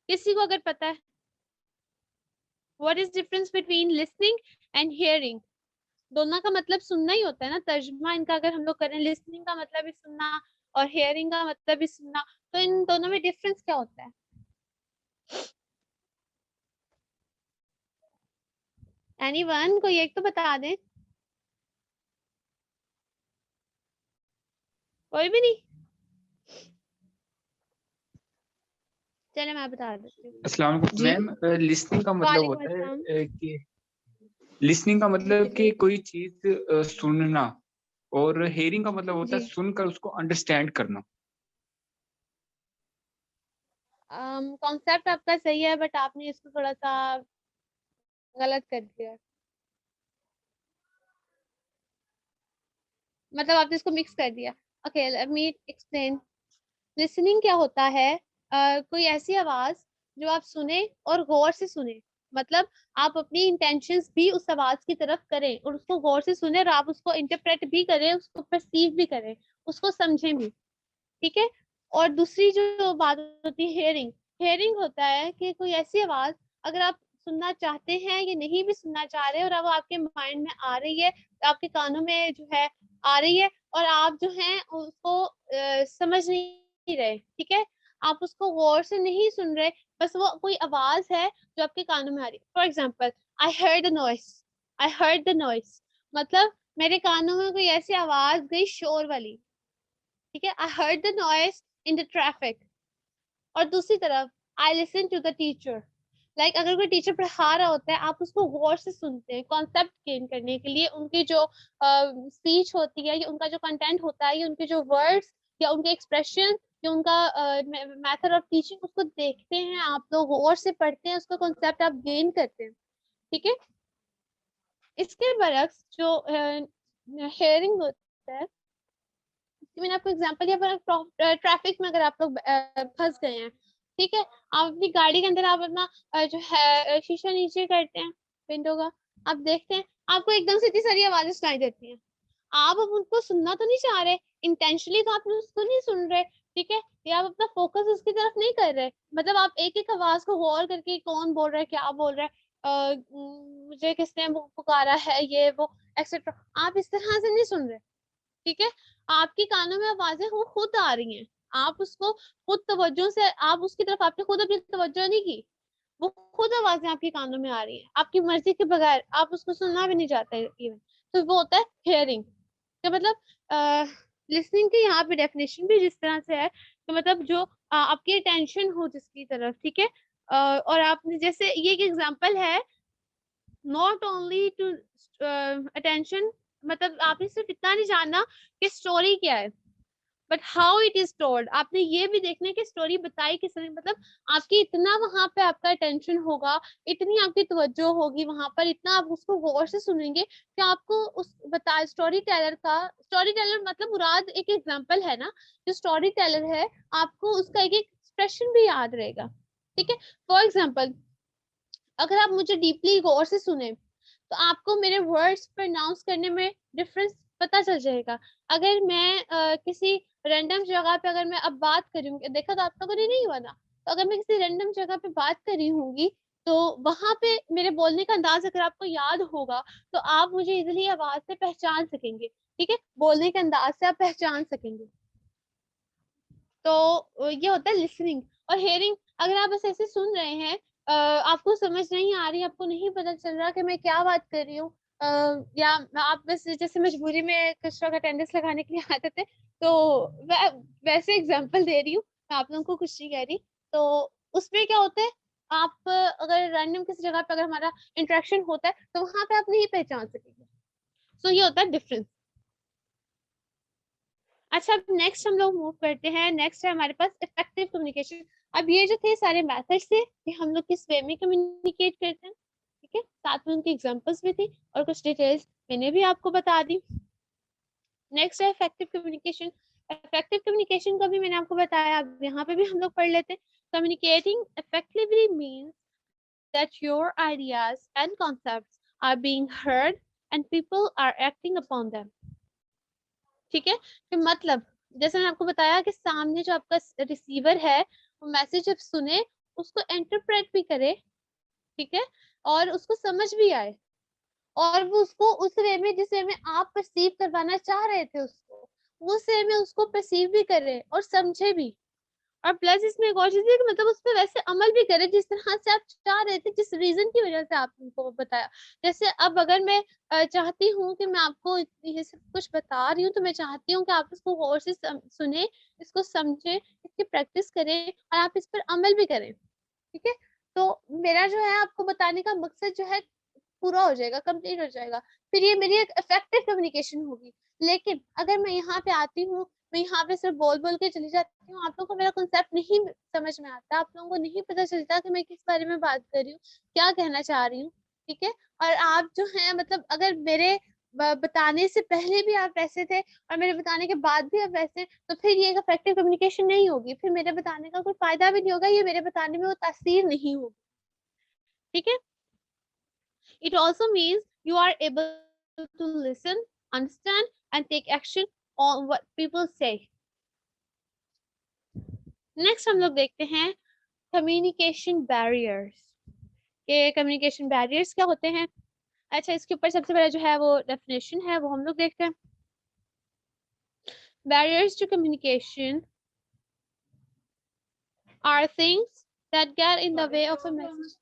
किसी को अगर पता है what is difference between listening and hearing? दोनों का मतलब सुनना ही होता है ना, तर्जुमा इनका अगर हम लोग करें, लिसनिंग का मतलब भी सुनना और हियरिंग का मतलब भी सुनना, तो इन दोनों में डिफरेंस क्या होता है? एनीवन, कोई एक तो बता दे। कोई भी नहीं? चले मैं बता देती हूँ। अस्सलाम वालेकुम मैम, लिसनिंग का मतलब होता है कि लिसनिंग का मतलब कि कोई चीज सुनना, और हेयरिंग का मतलब होता है सुनकर उसको अंडरस्टैंड करना। कॉन्सेप्ट आपका सही है बट आपने इसको थोड़ा सा गलत कर दिया, मतलब आपने इसको मिक्स कर दिया। Okay, let me explain. Listening क्या होता है? कोई ऐसी आवाज जो आप सुने और गौर से सुने, मतलब आप अपनी इंटेंशंस भी उस आवाज की तरफ करें और उसको गौर से सुने और आप उसको इंटरप्रेट भी करें, उसको परसीव भी करें, उसको समझें भी, ठीक है। और दूसरी जो बात होती है हेयरिंग, हेयरिंग होता है कि कोई ऐसी आवाज अगर आप सुनना चाहते हैं या नहीं भी सुनना चाह रहे हैं और अब आपके माइंड में आ रही है, आपके कानों में जो है आ रही है और आप जो है उसको समझ नहीं रहे, ठीक है, आप उसको गौर से नहीं सुन रहे, बस वो कोई आवाज है जो आपके कानों में आ रही है। For example, I heard the noise, I heard the noise, मतलब मेरे कानों में कोई ऐसी आवाज गई शोर वाली, ठीक है, I heard the noise in the traffic. और दूसरी तरफ, I listen to the teacher, like अगर कोई टीचर पढ़ा रहा होता है आप उसको गौर से सुनते हैं कॉन्सेप्ट गेन करने के लिए, उनकी जो स्पीच होती है या उनका जो कंटेंट होता है या उनके जो वर्ड्स या उनके एक्सप्रेशन या उनका मेथड ऑफ टीचिंग, उसको देखते हैं आप लोग, गौर से पढ़ते हैं, उसका कॉन्सेप्ट आप गेन करते हैं, ठीक है। इसके बरक्स जो हेयरिंग होता है, मैंने आपको एग्जांपल दिया, पर ट्रैफिक में अगर आप लोग फंस गए हैं, ठीक है, आप अपनी गाड़ी के अंदर आप अपना जो है शीशा नीचे करते हैं विंडो का, आप देखते हैं आपको एकदम से इतनी सारी आवाजें सुनाई देती हैं, आप अब उनको सुनना तो नहीं चाह रहे, इंटेंशनली तो आप उसको नहीं सुन रहे, ठीक है, या आप अपना फोकस उसकी तरफ नहीं कर रहे, मतलब आप एक एक आवाज को गौर करके कौन बोल रहा है, क्या बोल रहा है, मुझे किसने पुकारा है, ये वो एक्सेट्रा, आप इस तरह से नहीं सुन रहे, ठीक है। आपके कानों में आवाजें वो खुद आ रही हैं, आप उसको खुद तवज्जो से, आप उसकी तरफ आपने खुद अपनी तवज्जो नहीं की, वो खुद आवाजें आपके कानों में आ रही हैं आपकी मर्जी के बगैर, आप उसको सुनना भी नहीं चाहते इवन, तो वो होता है हेयरिंग। तो मतलब लिसनिंग की यहाँ पे डेफिनेशन भी जिस तरह से है तो मतलब जो आपकी अटेंशन हो जिसकी तरफ, ठीक है, और आपने जैसे ये एक एग्जांपल है, नॉट ओनली टू अटेंशन, मतलब आपने सिर्फ इतना नहीं जानना कि स्टोरी क्या है, but how it is told, आपने ये भी देखना है कि स्टोरी बताई किसने, मतलब आपकी इतना वहां पे आपका अटेंशन होगा, इतनी आपकी तवज्जो होगी वहां पर, इतना आप उसको गौर से सुनेंगे कि आपको उस बता स्टोरी टेलर का, स्टोरी टेलर मतलब मुराद एक एग्जांपल है ना, जो स्टोरी टेलर है आपको उसका एक एक्सप्रेशन भी याद रहेगा, ठीक है। फॉर एग्जाम्पल, अगर आप मुझे डीपली गौर से सुने तो आपको मेरे वर्ड्स प्रोनाउंस करने में डिफरेंस पता चल जाएगा। अगर मैं किसी रैंडम जगह पे अगर मैं अब बात कर रही हूँ, देखा तो आप लोगों ने नहीं हुआ ना, तो अगर मैं किसी रैंडम जगह पे बात कर रही होंगी तो वहां पे मेरे बोलने का अंदाज अगर आपको याद होगा तो आप मुझे इजिली आवाज से पहचान सकेंगे, ठीक है, बोलने के अंदाज से आप पहचान सकेंगे। तो ये होता है लिसनिंग। और हेयरिंग, अगर आप बस ऐसे सुन रहे हैं, आपको समझ नहीं आ रही, आपको नहीं पता चल रहा कि मैं क्या बात कर रही हूँ, या आप बस जैसे मजबूरी में कुछ लोग अटेंडेंस लगाने के लिए आते थे, तो वैसे एग्जांपल दे रही हूँ, मैं आप लोगों को कुछ नहीं कह रही। तो उसमें क्या होता है, आप अगर रैंडम किसी जगह पे अगर हमारा इंटरेक्शन होता है तो वहां पे आप नहीं पहचान सकेंगे। सो ये होता है डिफरेंस। अच्छा, अब नेक्स्ट हम लोग मूव करते हैं, नेक्स्ट है हमारे पास इफेक्टिव कम्युनिकेशन। अब ये जो थे सारे मेथड्स थे कि हम लोग किस वे में कम्युनिकेट करते हैं, ठीक है, साथ में उनकी एग्जांपल्स भी थी और कुछ डिटेल्स मैंने भी आपको बता दी। नेक्स्ट है इफेक्टिव कम्युनिकेशन। इफेक्टिव कम्युनिकेशन का भी मैंने आपको बताया, अब यहाँ पे भी हम लोग पढ़ लेते हैं। Communicating effectively means that your ideas and concepts are being heard and people are acting upon them, ठीक है। कि मतलब जैसे मैंने आपको बताया कि सामने जो आपका रिसीवर है वो मैसेज जब सुने उसको इंटरप्रेट भी करे, ठीक है, और उसको समझ भी आए और वो उसको उस वे में जिस वे में आप परसीव करवाना चाह रहे थे उसको, उस वे में उसको परसीव भी करे और समझे भी। और प्लस इसमें एक और चीज है कि मतलब उस पर वैसे अमल भी करे जिस तरह से आप चाह रहे थे, जिस रीजन की वजह से आप उनको बताया। जैसे अब अगर मैं चाहती हूँ कि मैं आपको ये सब कुछ बता रही हूँ तो मैं चाहती हूँ कि आप इसको गौर से सुने, इसको समझे, इसकी प्रैक्टिस करें और आप इस पर अमल भी करें, ठीक है। तो मेरा जो है आपको बताने का मकसद जो है पूरा हो जाएगा, कंप्लीट हो जाएगा, फिर ये मेरी एक इफेक्टिव कम्युनिकेशन होगी। लेकिन अगर मैं यहाँ पे आती हूँ मैं यहाँ पे सिर्फ बोल बोल के चली जाती हूँ, आप लोगों को मेरा कॉन्सेप्ट नहीं समझ में आता, आप लोगों को नहीं पता चलता कि मैं किस बारे में बात कर रही हूँ, क्या कहना चाह रही हूँ, ठीक है। और आप जो है मतलब अगर मेरे बताने से पहले भी आप वैसे थे और मेरे बताने के बाद भी आप वैसे हैं, तो फिर ये एक इफेक्टिव कम्युनिकेशन नहीं होगी, फिर मेरे बताने का कोई फायदा भी नहीं होगा, ये मेरे बताने में वो तासीर नहीं होगी, ठीक है। It also means you are able to listen, understand and take action on what people say. Next हम लोग देखते हैं communication barriers. ये communication barriers क्या होते हैं? अच्छा, इसके ऊपर सबसे पहले जो है वो definition है, वो हम लोग देखते हैं. Barriers to communication are things that get in the way of a message.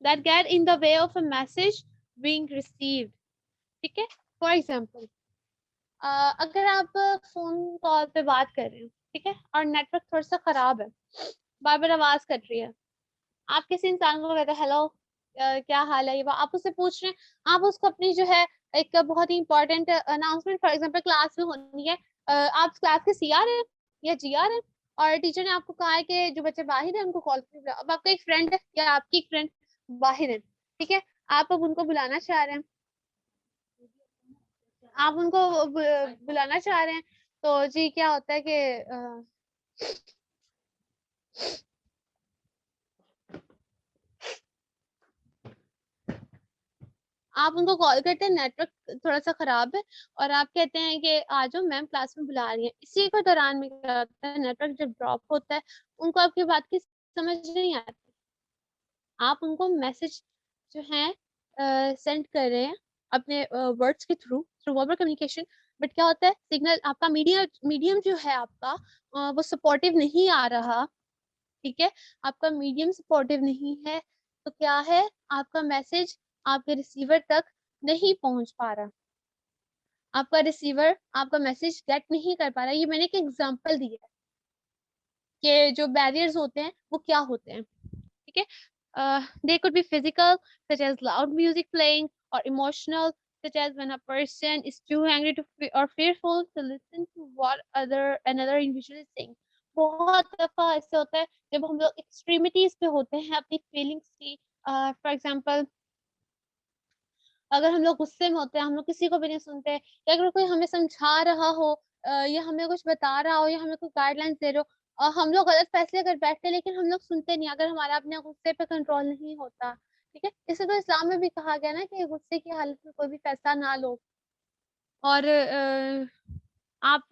That get in the way of a message being received. ठीक है? For example, अगर आप फोन कॉल पे बात कर रहे हो, ठीक है, और नेटवर्क थोड़ा सा खराब है, बार बार आवाज कट रही है, आप किसी इंसान को कहते हैं हेलो क्या हाल है, ये आप उससे पूछ रहे हैं, आप उसको अपनी जो है एक बहुत ही important announcement for example class में होनी है, आप क्लास के सीआर हैं या जीआर हैं और टीचर ने आपको कहा है कि जो बच्चे बाहर हैं उनको कॉल कर, अब आपका एक फ्रेंड है या आपकी एक फ्रेंड बाहर है, ठीक है, आप अब उनको बुलाना चाह रहे हैं, आप उनको बुलाना चाह रहे हैं, तो जी क्या होता है कि आप उनको कॉल करते हैं, नेटवर्क थोड़ा सा खराब है और आप कहते हैं कि आ जाओ मैम क्लास में बुला रही हैं, इसी के दौरान में क्या होता है, नेटवर्क जब ड्रॉप होता है उनको आपकी बात की समझ नहीं आती, आप उनको मैसेज जो है सेंड कर रहे हैं अपने वर्ड्स के थ्रू वर्बल कम्युनिकेशन, बट क्या होता है सिग्नल आपका मीडियम जो है आपका वो सपोर्टिव नहीं आ रहा, ठीक है, आपका मीडियम सपोर्टिव नहीं है, तो क्या है आपका मैसेज आपके रिसीवर तक नहीं पहुंच पा रहा, आपका रिसीवर आपका मैसेज गेट नहीं कर पा रहा। ये मैंने एक एग्जांपल दिया है कि जो बैरियर्स होते हैं वो क्या होते हैं, ठीक है। They could be physical, such as loud music playing, or emotional, such as when a person is too angry or fearful to listen to what another individual is saying. बहुत दफा ऐसे होता है जब हम लोग एक्सट्रीमिटीज पे होते हैं अपनी फीलिंग्स की, फॉर एग्जांपल अगर हम लोग गुस्से में होते हैं, हम लोग किसी को भी नहीं सुनते, या अगर कोई हमें समझा रहा हो या हमें कुछ बता रहा हो या हमें कोई गाइडलाइंस दे रहे हो, हम लोग गलत फैसले कर बैठते हैं लेकिन हम लोग सुनते नहीं, अगर हमारा अपने गुस्से पे कंट्रोल नहीं होता, ठीक है। इसे तो इस्लाम में भी कहा गया ना कि गुस्से की हालत में कोई भी फैसला ना लो, और आप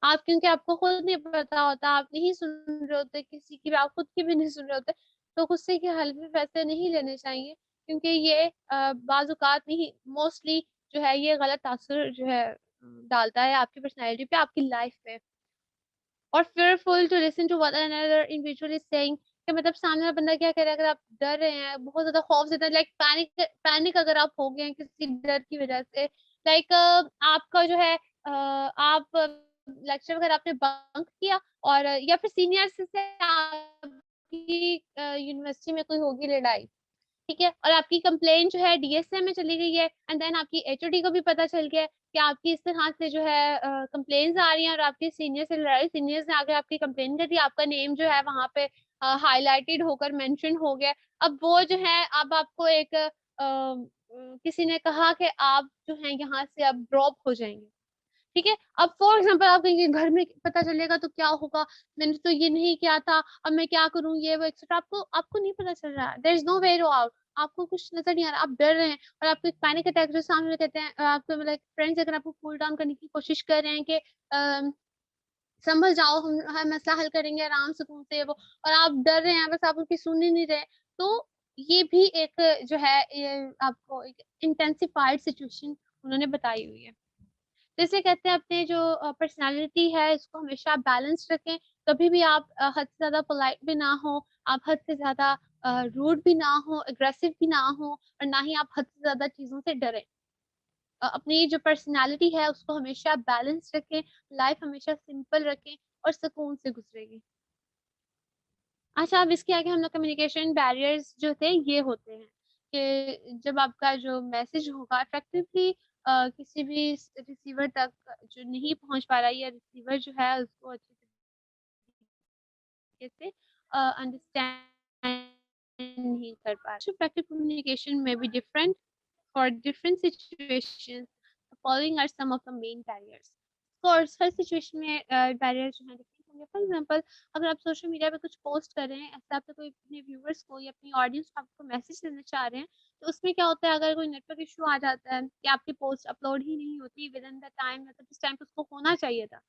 क्योंकि आपको खुद नहीं पता होता, आप नहीं सुन रहे होते किसी की भी, आप खुद की भी नहीं सुन रहे होते, तो गुस्से की हालत में फैसले नहीं लेने चाहिए, क्योंकि ये बाज़ औक़ात नहीं, मोस्टली जो है ये गलत तासुर जो है डालता है आपकी पर्सनैलिटी पे, आपकी लाइफ पे। और fearful to listen to what another individual is saying, कि मतलब सामने वाला बंदा क्या कह रहा है, अगर आप डर रहे हैं, बहुत ज़्यादा खौफ ज़्यादा लाइक पैनिक अगर आप हो गए हैं किसी डर की वजह से, लाइक आपका जो है आप लेक्चर वगैरह आपने बंक किया और या फिर सीनियर से आपकी यूनिवर्सिटी में कोई होगी लड़ाई, ठीक है, और आपकी कंप्लेंट जो है डीएसए में चली गई है एंड देन आपकी एचओडी को भी पता चल गया है कि आपकी इस तरह से जो है कंप्लेंट्स आ रही हैं और आपके सीनियर से लड़ाई, सीनियर्स ने आगे आपकी कंप्लेंट कर दी, आपका नेम जो है वहाँ पे हाईलाइटेड होकर मेंशन हो गया, अब वो जो है अब आपको एक किसी ने कहा कि आप जो है यहाँ से अब ड्रॉप हो जाएंगे, ठीक है। अब फॉर एग्जांपल आप कहेंगे घर में पता चलेगा तो क्या होगा, मैंने तो ये नहीं किया था, अब मैं क्या करूँ, ये वो एक्सेट्रा, आपको आपको नहीं पता चल रहा है, there is no way out, आपको कुछ नजर नहीं आ रहा, आप डर रहे हैं और आपको एक पैनिक अटैक जो सामने वाले कहते हैं, आपको मतलब फ्रेंड्स अगर आपको कूल डाउन करने की कोशिश कर रहे हैं कि संभल जाओ, हम मसला हल करेंगे आराम सुकून से, वो और आप डर रहे हैं, बस आप उनकी सुन ही नहीं रहे, तो ये भी एक जो है ये आपको एक इंटेंसिफाइड सिचुएशन उन्होंने बताई हुई है। जैसे कहते हैं अपने जो पर्सनालिटी है इसको हमेशा बैलेंस रखें, कभी भी आप हद से ज़्यादा पोलाइट भी ना हो, आप हद से ज़्यादा रूड भी ना हो, एग्रेसिव भी ना हो, और ना ही आप हद से ज़्यादा चीज़ों से डरें। अपनी जो पर्सनालिटी है उसको हमेशा बैलेंस रखें, लाइफ हमेशा सिंपल रखें और सुकून से गुजरेगी। अच्छा, अब इसके आगे हम लोग कम्युनिकेशन बैरियर्स जो थे ये होते हैं कि जब आपका जो मैसेज होगा इफेक्टिवली किसी भी रिसीवर तक जो नहीं पहुंच पा रहा है या रिसीवर जो है उसको अच्छे तरीके से अंडरस्टैंड नहीं कर पा रहा। Effective communication may be different for different situations. The following are some of the main barriers. Of course, her situation में barriers जो हैं different होंगे। For example, अगर आप सोशल मीडिया पे कुछ पोस्ट कर रहे हैं, ऐसा आपने कोई अपने व्यूअर्स को या अपनी ऑडियंस को आपको मैसेज देना चाह रहे हैं, तो उसमें क्या होता है, अगर कोई नेटवर्क इशू आ जाता है कि आपकी पोस्ट अपलोड ही नहीं होती विद इन द टाइम, मतलब जिस टाइम पे उसको होना चाहिए था,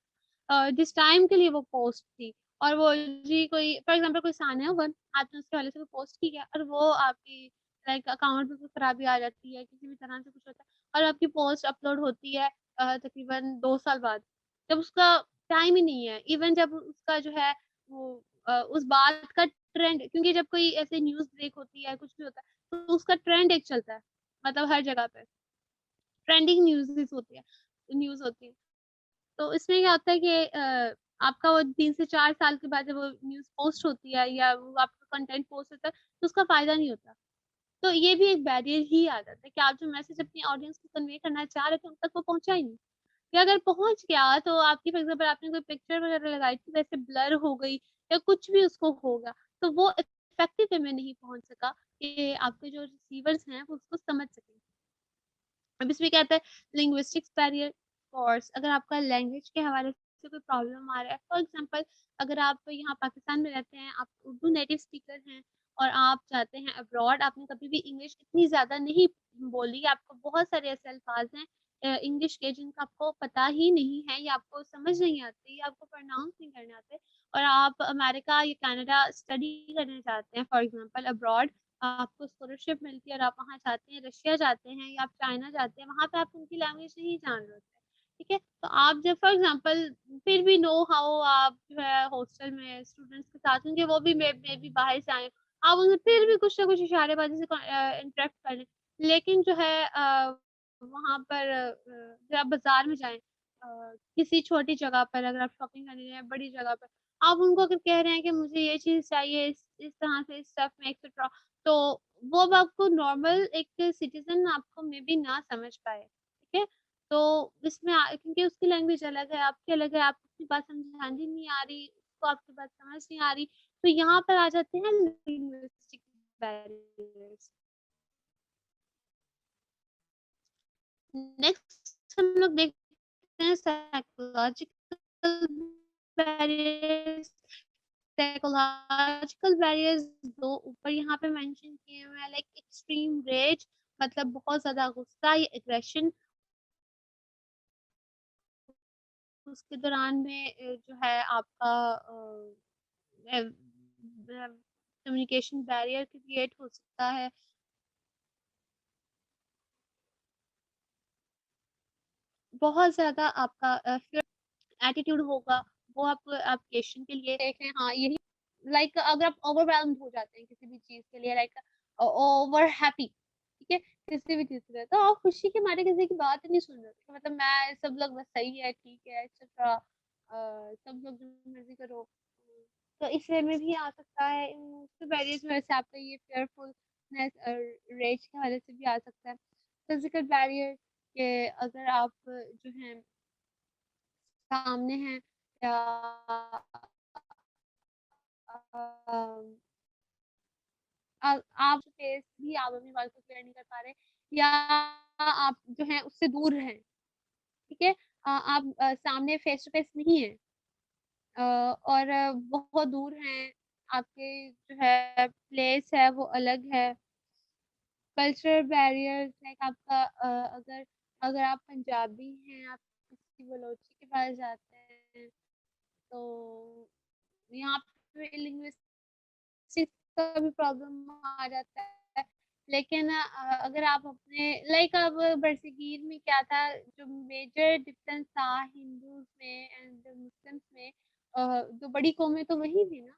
जिस टाइम के लिए वो पोस्ट थी, और वो जी कोई फॉर एग्जांपल कोई सानिया वन आपने उसके हवाले से कोई पोस्ट की है और वो आपकी लाइक अकाउंट में कोई खराबी आ जाती है, किसी भी तरह से कुछ होता है और आपकी पोस्ट अपलोड होती है तकरीबन 2 साल बाद, जब उसका टाइम ही नहीं है, इवन जब उसका जो है वो उस बात का ट्रेंड, क्योंकि जब कोई ऐसे न्यूज़ ब्रेक होती है, कुछ भी होता है, तो उसका ट्रेंड एक चलता है, मतलब हर जगह पे ट्रेंडिंग न्यूज़ होती है। तो इसमें क्या होता है कि आपका वो 3 से 4 साल के बाद जब वो न्यूज़ पोस्ट होती है या वो आपका कंटेंट पोस्ट होता है, तो उसका फ़ायदा नहीं होता। तो ये भी एक बैरियर ही आ जाता है कि आप जो मैसेज अपनी ऑडियंस को कन्वे करना चाह रहे थे, उन तक वो पहुँचा ही नहीं। या अगर पहुँच गया तो आपकी फॉर एग्ज़ाम्पल आपने कोई पिक्चर वगैरह लगाई थी, वैसे ब्लर हो गई या कुछ भी उसको होगा, तो वो इफ़ेक्टिव वे में नहीं पहुँच सका कि आपके जो रिसीवर्स हैं, वो उसको समझ सकें। अब इसमें क्या आता है लिंग्विस्टिक्स बैरियर कोर्स, अगर आपका लैंग्वेज के हवाले से कोई प्रॉब्लम आ रहा है, फॉर एग्जांपल अगर आप यहाँ पाकिस्तान में रहते हैं, आप उर्दू नेटिव स्पीकर हैं और आप जाते हैं अब्रॉड, आपने कभी भी इंग्लिश इतनी ज़्यादा नहीं बोली, आपको बहुत सारे ऐसे अल्फाज हैं इंग्लिश के जिनका आपको पता ही नहीं है या आपको समझ नहीं आती या आपको प्रोनाउंस नहीं करने आते, और आप अमेरिका या कनाडा स्टडी करने जाते हैं फॉर एग्जांपल अब्रॉड, आपको स्कॉलरशिप मिलती है और आप वहाँ जाते हैं, रशिया जाते हैं या आप चाइना जाते हैं, वहाँ पे आप उनकी लैंग्वेज नहीं जान रहे होते हैं, ठीक है? तो आप जब फॉर एग्ज़ाम्पल फिर भी नो हाउ आप जो है हॉस्टल में स्टूडेंट्स के साथ, क्योंकि वो भी मे बी बाहर से आए, आप उनसे फिर भी कुछ ना कुछ इशारेबाज़ी से इंटरेक्ट कर लें। लेकिन जो है वहाँ पर जब आप बाज़ार में जाएँ किसी छोटी जगह पर अगर आप शॉपिंग करने जाएँ बड़ी जगह पर, आप उनको अगर कह रहे हैं कि मुझे ये चीज़ चाहिए इस तरह से इस स्टफ में एक्सेट्रा, तो वो अब आपको नॉर्मल एक सिटीज़न आपको मे बी ना समझ पाए, ठीक है? तो इसमें क्योंकि उसकी लैंग्वेज अलग है, आपकी अलग है, आपको उसकी बात समझ नहीं आ रही, उसको आपकी बात समझ नहीं आ रही, तो यहाँ पर आ जाते हैं लिंग्विस्टिक बैरियर्स। नेक्स्ट हम लोग देखते हैं साइकोलॉजिकल बैरियर्स। साइकोलॉजिकल बैरियर्स 2 ऊपर यहाँ पे मेंशन किए हुए हैं, लाइक एक्सट्रीम रेज, मतलब बहुत ज़्यादा गुस्सा या एग्रेशन उसके दौरान में जो है आपका कम्युनिकेशन बैरियर क्रिएट हो सकता है। बहुत ज़्यादा आपका एटीट्यूड होगा, वो आप एप्लीकेशन के लिए देख रहे हैं, हाँ यही लाइक अगर आप ओवरवेल्म्ड हो जाते हैं किसी भी चीज़ के लिए, लाइक ओवर हैप्पी, ठीक है? किसी भी चीज़ के लिए, तो आप खुशी के मारे किसी की बात ही नहीं सुन रहे हो, मतलब मैं सब लोग बस सही है, ठीक है, एक्सेट्रा सब लोग जो मर्ज़ी करो। तो इस वे में भी आ सकता है, इन बैरियर्स में वैसे आपका ये फेयरफुलनेस और रेज के हवाले से भी आ सकता है। फिज़िकल बैरियर के अगर आप जो हैं सामने हैं या आप फेस भी आप अपनी बात को क्लियर नहीं कर पा रहे या आप जो है उससे दूर हैं, ठीक है? आप सामने फेस टू फेस नहीं है और बहुत दूर हैं, आपके जो है प्लेस है वो अलग है। कल्चरल बैरियर्स लाइक आपका अगर अगर आप पंजाबी हैं, आप किसी बलोची के पास जाते हैं, तो यहाँ पे लिंग्विस्टिक्स का भी प्रॉब्लम आ जाता है। लेकिन अगर आप अपने लाइक अब बरसगीर में क्या था, जो मेजर डिफरेंस था हिंदूज़ में एंड मुस्लिम्स में, जो बड़ी कौमें तो वही थी ना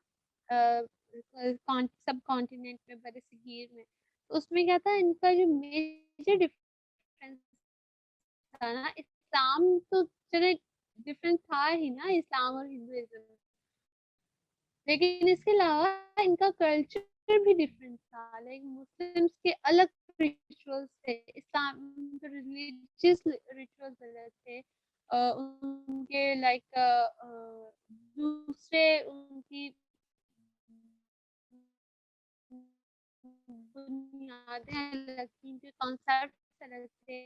सब कॉन्टिनेंट में बरसगीर में। तो उसमें क्या था इनका जो मेजर डिफरेंस था ना, इस्लाम तो चले डिफरेंस था ही ना इस्लाम और हिंदुइज्म में। लेकिन इसके अलावा इनका कल्चर भी डिफरेंट था, लाइक मुस्लिम्स के अलग रिचुअल्स थे, इस्लाम जो रिलीजियस रिचुअल्स अलग थे, उनके लाइक दूसरे उनकी बुनियादें अलग थी, उनके कॉन्सेप्ट अलग थे,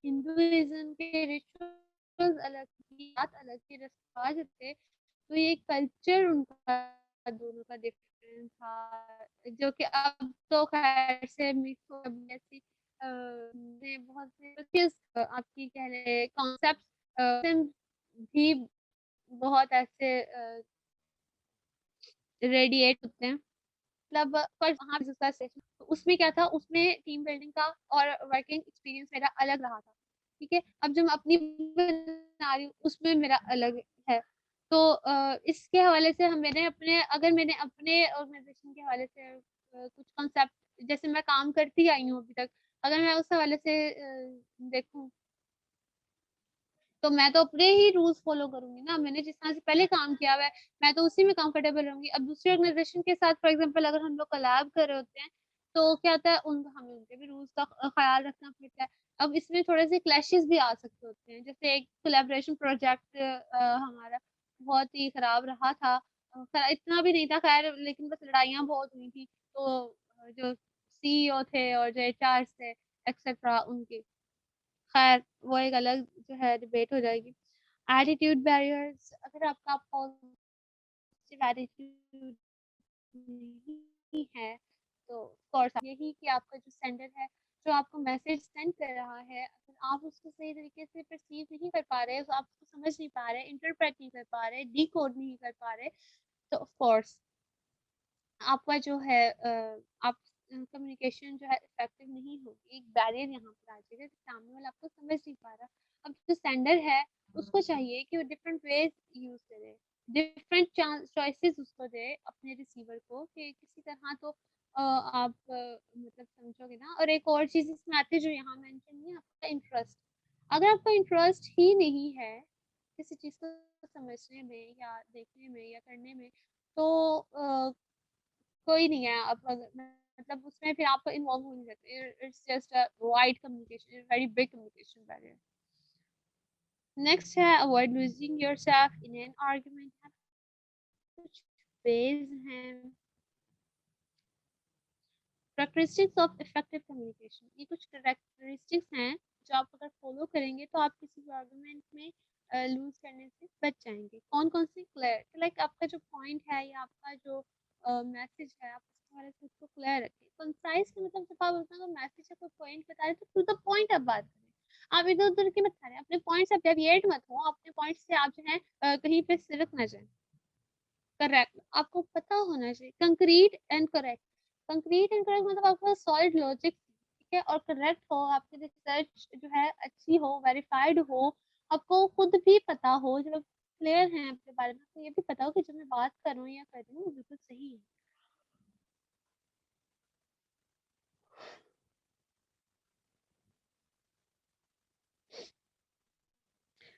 हिंदुइज्म के रिचुअल्स अलग थी, बात अलग थी, रस्म थे। तो ये कल्चर उनका दोनों का डिफरेंट था, जो कि अब तो खैर से मिक्स हो गई ऐसी बहुत से आपकी कह रहे कॉन्सेप्ट भी बहुत ऐसे रेडिएट होते हैं। मतलब पर वहाँ उसका सेशन तो उसमें क्या था, उसमें टीम बिल्डिंग का और वर्किंग एक्सपीरियंस मेरा अलग रहा था। ठीक है, अब जब मैं अपनी बना रही हूँ उसमें मेरा अलग है। तो इसके हवाले से मैंने अपने ऑर्गेनाइजेशन के हवाले से कुछ कॉन्सेप्ट, जैसे मैं काम करती आई हूँ अभी तक, अगर मैं उस हवाले से देखूँ तो मैं तो अपने ही रूल्स फॉलो करूंगी ना, मैंने जिस तरह से पहले काम किया हुआ है मैं तो उसी में कंफर्टेबल रहूंगी। अब दूसरी ऑर्गेनाइजेशन के साथ फॉर एग्जांपल अगर हम लोग कोलैब कर रहे होते हैं तो क्या होता है, हमें उनके भी रूल्स का ख्याल रखना पड़ता है। अब इसमें थोड़े से क्लैशेस भी आ सकते होते हैं, जैसे एक कोलैबोरेशन प्रोजेक्ट हमारा बहुत ही खराब रहा था, इतना भी नहीं था खैर, लेकिन बस लड़ाइयाँ बहुत हुई थी। तो जो सीईओ थे और जो एचआर थे एक्सेट्रा उनके, खैर वो एक अलग जो है डिबेट हो जाएगी। एटीट्यूड बैरियर्स, अगर आपका पॉजिटिव एटीट्यूड नहीं है तो कोर्स यही कि आपका जो सेंडर है, जो आपको मैसेज सेंड कर रहा है, अगर आप उसको सही तरीके से परसीव नहीं कर पा रहे, तो आप उसको समझ नहीं पा रहे, इंटरप्रेट नहीं कर पा रहे, डीकोड नहीं कर पा रहे, तो ऑफ कोर्स आपका जो है आप कम्युनिकेशन जो है इफेक्टिव नहीं होगी, एक बैरियर यहाँ पर आ जाएगा कि सामने वाला आपको समझ नहीं पा रहा। अब जो सेंडर है उसको चाहिए कि वो डिफरेंट वेज यूज करे, डिफरेंट चॉइसेस उसको दे अपने रिसीवर को, कि किसी तरह तो आप मतलब समझोगे ना। और एक और चीज इसमें आती है जो यहाँ मेंशन नहीं है, आपका इंटरेस्ट। अगर आपका इंटरेस्ट ही नहीं है किसी चीज को समझने में या देखने में या करने में, तो कोई नहीं है आप मतलब उसमें फिर आप इन्वॉल्व हो नहीं सकते। It's just a wide communication, very big communication barrier. Next है avoid losing yourself in an argument. कुछ वेज हैं, कैरेक्टरिस्टिक्स ऑफ इफेक्टिव कम्युनिकेशन, ये कुछ कैरेक्टरिस्टिक्स हैं जो आप अगर फॉलो करेंगे तो आप किसी भी आर्गुमेंट में लूज करने से बच जाएंगे। कौन कौन से? क्लियर, लाइक आपका जो पॉइंट है या आपका जो मैसेज है आप उसके बारे में उसको क्लियर रखें। कंसाइज का मतलब जब आप अपना मैसेज है कोई पॉइंट बता रहे तो टू द पॉइंट आप बात करें, आप इधर उधर की मत करें, अपने पॉइंट से डेविएट मत हो, अपने पॉइंट से आप जो है कहीं पे सिरक ना जाए। करेक्ट, आपको पता होना चाहिए, concrete and correct. Concrete and correct मतलब आपका सॉलिड लॉजिक, ठीक है, और करेक्ट हो, आपकी रिसर्च जो है अच्छी हो, वेरीफाइड हो, आपको खुद भी पता हो, जब क्लियर हैं अपने बारे में, तो ये भी पता हो कि जब मैं बात कर रहा हूँ या कर रही हूँ वो बिल्कुल सही है।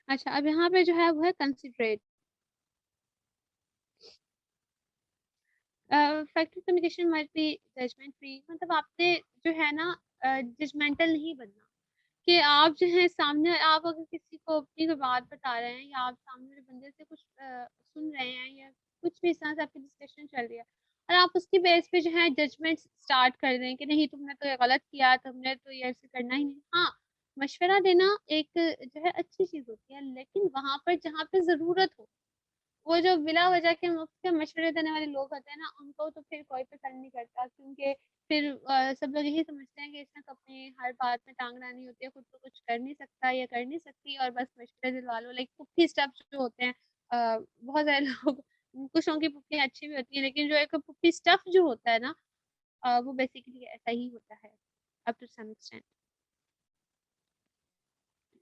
अच्छा, अब यहाँ पे जो है वो है considerate. Effective communication must be judgement free, मतलब आपने जो है ना जजमेंटल नहीं बनना, कि आप जो है सामने, आप अगर किसी को अपनी कोई बात बता रहे हैं या आप सामने वाले बंदे से कुछ सुन रहे हैं या कुछ भी इस तरह से आपकी डिस्कशन चल रही है और आप उसकी बेस पे जो है जजमेंट स्टार्ट कर दें कि नहीं तुमने तो ये गलत किया, तुमने तो ये ऐसे करना ही नहीं। हाँ, मशवरा देना एक जो है अच्छी चीज होती है, लेकिन वहां पर जहाँ पे जरूरत हो, वो जो बिला वजह के मुफ्त के मशवरे देने वाले लोग होते हैं ना, उनको तो फिर कोई पसंद नहीं करता, क्योंकि फिर सब लोग यही समझते हैं कि इसने तो अपनी हर बात में टांग अड़ानी होती है, खुद तो कुछ कर नहीं सकता या कर नहीं सकती और बस मशवरे दिलवा लो। लाइक पुप्पी स्टफ जो होते हैं, बहुत सारे लोग, कुछों की पुप्पी अच्छी भी होती है, लेकिन जो एक पुप्पी स्टफ जो होता है ना, वो बेसिकली ऐसा ही होता है up to some extent.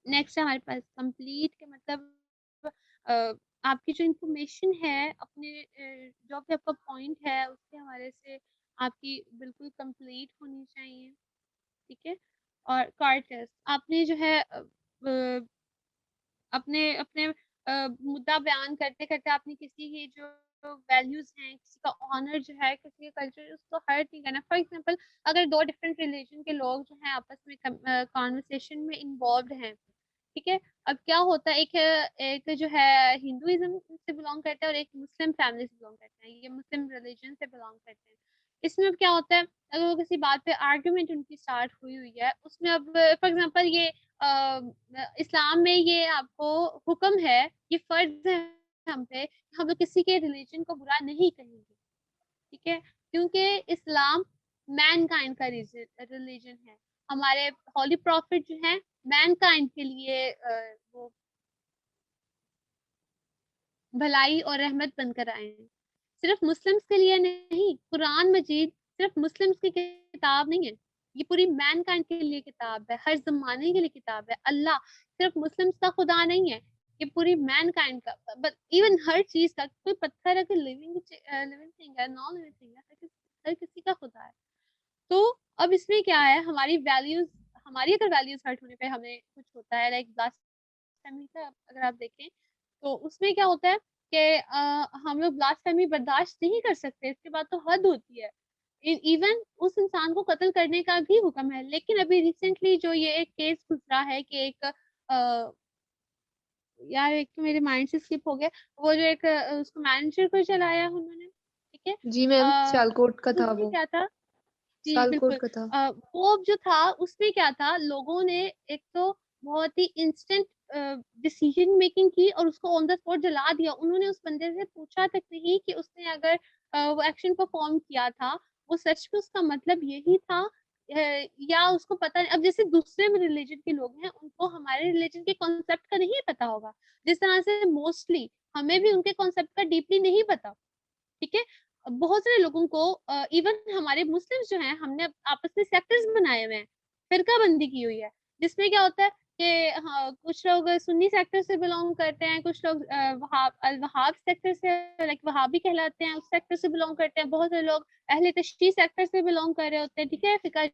Next है हमारे पास कंप्लीट के मतलब आपकी जो इंफॉर्मेशन है अपने जो भी आपका पॉइंट है उसके हवाले से आपकी बिल्कुल कंप्लीट होनी चाहिए, ठीक है। और कार्टस, आपने जो है अपने अपने मुद्दा बयान करते करते आपने किसी की जो वैल्यूज हैं, किसी का ऑनर जो है, किसी का कल्चर, उसको हर्ट नहीं करना। फॉर एग्जांपल अगर दो डिफरेंट रिलीजन के लोग जो हैं आपस में कॉन्वर्सेशन में इन्वॉल्व हैं, ठीक है, अब क्या होता है, एक जो है हिंदुइज्म से बिलोंग करता है और एक मुस्लिम फैमिली से बिलोंग करते हैं, ये मुस्लिम रिलीजन से बिलोंग करते हैं। इसमें अब क्या होता है, अगर वो किसी बात पे आर्गुमेंट उनकी स्टार्ट हुई हुई है, उसमें अब फॉर एग्जांपल ये इस्लाम में ये आपको हुक्म है, ये फर्ज है हम पे, हम लोग किसी के रिलीजन को बुरा नहीं कहेंगे, ठीक है, क्योंकि इस्लाम मैनकाइंड का रिलीजन है। हमारे हॉली प्रॉफिट जो है मैनकाइंड के लिए वो भलाई और रहमत बनकर आए हैं, सिर्फ मुस्लिम्स के लिए नहीं। कुरान मजीद सिर्फ मुस्लिम्स की किताब नहीं है, ये पूरी मैनकाइंड के लिए किताब है, हर जमाने के लिए किताब है। अल्लाह सिर्फ मुस्लिम्स का खुदा नहीं है, ये पूरी मैनकाइंड का, बट इवन हर चीज का, कोई पत्थर अगर लिविंग लिविंग थिंग है, नॉन लिविंग थिंग है, हर किसी का खुदा है। तो अब इसमें क्या है, हमारी वैल्यूज, हमारी अगर वैल्यूज हर्ट होने पे हमें कुछ होता है, लाइक ब्लास्फेमी का अगर आप देखें, तो उसमें क्या होता है कि हम लोग ब्लास्फेमी बर्दाश्त नहीं कर सकते, इसके बाद तो हद होती है, इवन उस इंसान को कत्ल करने का भी हुक्म है। लेकिन अभी रिसेंटली जो ये एक केस गुजरा है कि एक यार एक तो मेरे माइंड से स्किप हो गया, वो जो एक उसको मैनेजर को चलाया उन्होंने, ठीक है, जी मैम, सियालकोट का था उसमें वो, क्या था, जी सियालकोट बिल्कुल, का था। वो जो था उसमें क्या था, लोगों ने एक तो बहुत ही इंस्टेंट डिसीजन मेकिंग की और उसको ऑन द स्पॉट जला दिया। उन्होंने उस बंदे से पूछा तक नहीं कि उसने अगर वो एक्शन परफॉर्म किया था, वो सच में उसका मतलब यही था या उसको पता नहीं। अब जैसे दूसरे रिलीजन के लोग हैं, उनको हमारे रिलीजन के कॉन्सेप्ट का नहीं पता होगा, जिस तरह से मोस्टली हमें भी उनके कॉन्सेप्ट का डीपली नहीं पता, ठीक है। बहुत सारे लोगों को इवन हमारे मुस्लिम्स जो हैं, हमने आपस में सेक्टर्स बनाए हुए हैं, फिरका बंदी की हुई है, जिसमें क्या होता है कि हाँ, कुछ लोग सुन्नी सेक्टर से बिलोंग करते हैं, कुछ लोग वहाब अल वहाब सेक्टर से, लाइक वहाबी कहलाते हैं, उस सेक्टर से बिलोंग करते हैं, बहुत सारे लोग अहले तशरीह सेक्टर से बिलोंग कर रहे होते हैं, ठीक है, फिका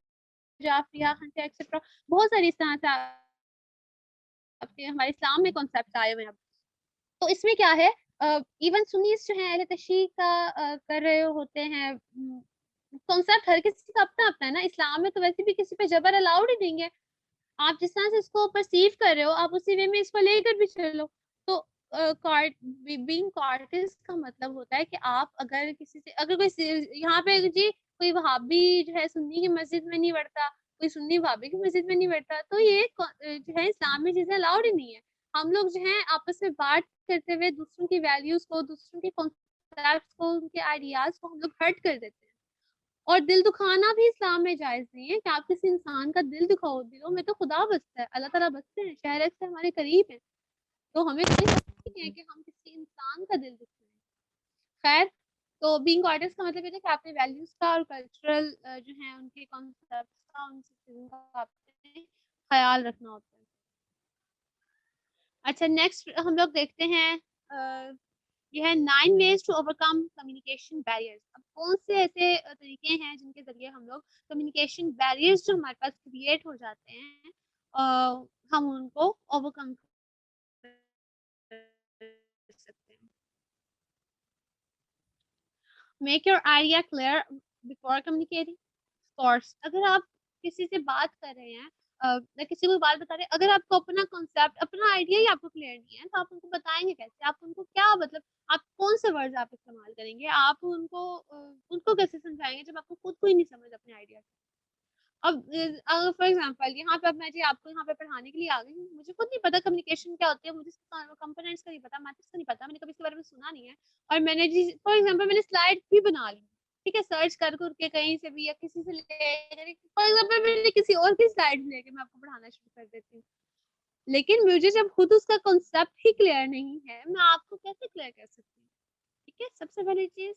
जाफिया हनफिया एक्सेट्रा, बहुत सारी इस तरह से आपके हमारे इस्लाम में कॉन्सेप्ट आए हुए हैं। तो इसमें क्या है, इवन सुन्नीस जो है अहले तशरीह का कर रहे होते हैं, कॉन्सेप्ट हर किसी का अपना अपना है ना। इस्लाम में तो वैसे भी किसी पे जबर अलाउड ही नहीं है, आप जिस तरह से इसको परसीव कर रहे हो, आप उसी वे में इसको लेकर भी चलो। तो बीइंग कार्टिस्ट का मतलब होता है कि आप अगर किसी से, अगर कोई यहाँ पे जी कोई वहाबी जो है सुन्नी की मस्जिद में नहीं बैठता, कोई सुन्नी वहाबी की मस्जिद में नहीं बैठता, तो ये जो है इस्लाम में चीजें अलाउड ही नहीं है। हम लोग जो है आपस में बात करते हुए दूसरों की वैल्यूज को, दूसरों के कॉन्सेप्ट को, उनके आइडियाज को हम लोग हर्ट कर देते हैं। और दिल दुखाना भी इस्लाम में जायज नहीं है कि आप किसी इंसान का दिल दुखाओ। दिलों में तो खुदा बसता है, अल्लाह ताला बसते हैं, शहर से हमारे करीब है, तो हमें कोई हक नहीं है कि हम किसी इंसान का दिल दुखाएं। खैर, तो बीइंग आर्टिस्ट का मतलब ये है कि आपने वैल्यूज का और कल्चरल जो है उनके कॉन्सेप्ट का, उन सब चीजों का आपने ख्याल रखना होता है। अच्छा, नेक्स्ट हम लोग देखते हैं ये है 9 ways to overcome communication barriers। अब कौन से ऐसे तरीके हैं जिनके जरिए हम लोग कम्युनिकेशन बैरियर्स जो हमारे पास क्रिएट हो जाते हैं, हम उनको ओवरकम कर सकते हैं। Make your idea clear before communicating. Course, अगर आप किसी से बात कर रहे हैं, या किसी को बात बता रहे हैं, अगर आपको अपना कॉन्सेप्ट, अपना आइडिया ही आपको क्लियर नहीं है, तो आप उनको बताएंगे कैसे? आप उनको क्या मतलब, आप कौन से वर्ड्स आप इस्तेमाल करेंगे? आप उनको कैसे समझाएंगे जब आपको खुद को ही नहीं समझ अपने आइडिया? अब फॉर एग्जांपल यहाँ पे अब मैं जी आपको यहाँ पे पढ़ाने के लिए आ गई हूँ, मुझे खुद नहीं पता कम्युनिकेशन क्या होती है, मुझे कंपोनेंट्स का नहीं पता, मैथड्स का नहीं पता, मैंने कभी इसके बारे में सुना नहीं है, और मैंने जी फॉर एग्जांपल मैंने स्लाइड भी बना ली, ठीक है, सर्च कर करके कहीं से भी या किसी से लेकर, फॉर एग्जांपल मैंने किसी और की स्लाइड लेके मैं आपको पढ़ाना शुरू कर देती हूँ, लेकिन मुझे जब खुद उसका कॉन्सेप्ट ही क्लियर नहीं है, मैं आपको कैसे क्लियर कर सकती हूँ? ठीक है, सबसे पहली चीज,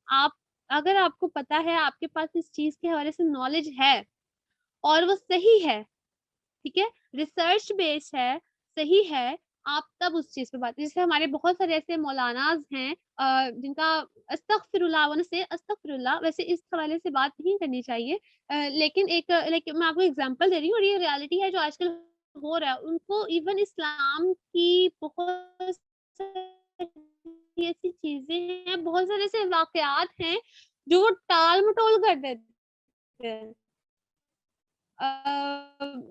आप अगर आपको पता है, आपके पास इस चीज के हवाले से नॉलेज है और वो सही है, ठीक है, रिसर्च बेस्ड है, सही है, आप तब उस चीज पे बात। जैसे हमारे बहुत सारे ऐसे मौलानाज हैं जिनका अस्तगफिरुल्लाह से अस्तगफिरुल्लाह, वैसे इस हवाले से बात नहीं करनी चाहिए, लेकिन मैं आपको एग्जांपल दे रही हूँ और ये रियलिटी है जो आजकल हो रहा है। उनको इवन इस्लाम की बहुत ऐसी ऐसी चीजें हैं, बहुत सारे ऐसे वाकयात हैं जो वो टाल मटोल कर देते हैं।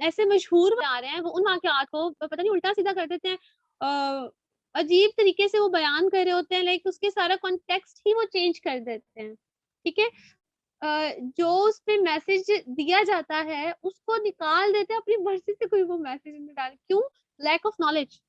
ऐसे मशहूर बना रहे हैं वो उन वाकयात को, पता नहीं उल्टा सीधा कर देते हैं। अजीब तरीके से वो बयान कर रहे होते हैं, लाइक उसके सारा कॉन्टेक्स्ट ही वो चेंज कर देते हैं। ठीक है, जो उसपे मैसेज दिया जाता है उसको निकाल देते हैं, अपनी मर्जी से कोई वो मैसेज नहीं डाल। क्यों? Lack of knowledge.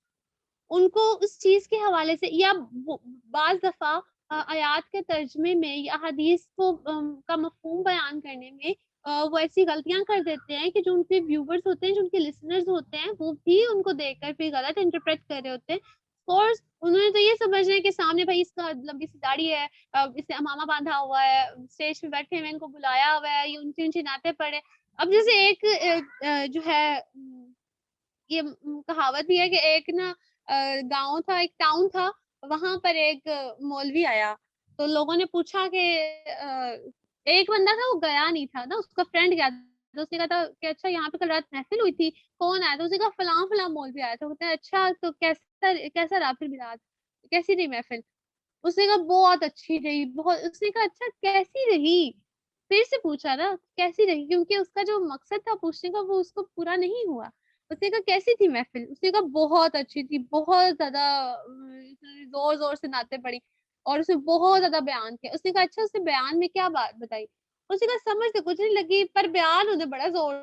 उनको उस चीज के हवाले से, या बाज दफा आयात के तर्जमे में या हदीस को का मफहूम बयान करने में वो ऐसी गलतियां कर देते हैं कि जो उनके व्यूवर्स होते हैं, जो उनके लिसनर्स होते हैं, वो भी उनको देखकर फिर गलत इंटरप्रेट कर रहे होते हैं। कोर्स उन्होंने तो ये समझना है कि सामने भाई इसका लंबी सी दाढ़ी है, इसे अमामा बांधा हुआ है, स्टेज पे बैठे हुए इनको बुलाया हुआ है, ये ऊंची ऊंची नाते पड़े। अब जैसे एक जो है ये कहावत भी है कि एक ना गांव था, एक टाउन था, वहां पर एक मौलवी आया। तो लोगों ने पूछा कि एक बंदा था वो गया नहीं था ना, उसका फ्रेंड गया था। तो उसने कहा था कि अच्छा यहाँ पे कल रात महफिल हुई थी, कौन आया था? उसने कहा फलां फलां मौलवी आया था। कहते हैं अच्छा, तो कैसा कैसा रहा फिर मिलाद, कैसी रही महफिल? उसने कहा बहुत अच्छी रही, बहुत। उसने कहा अच्छा कैसी रही? फिर से पूछा ना कैसी रही, क्योंकि उसका जो मकसद था पूछने का वो उसको पूरा नहीं हुआ। उसने कहा कैसी थी महफिल? उसने कहा बहुत अच्छी थी, बहुत ज्यादा जोर जोर से नाते पड़ी और उसने बहुत ज्यादा बयान किया। उसने कहा अच्छा उसने बयान में क्या बात बताई? उसने कहा समझ तो कुछ नहीं लगी, पर बयान उन्हें बड़ा जोर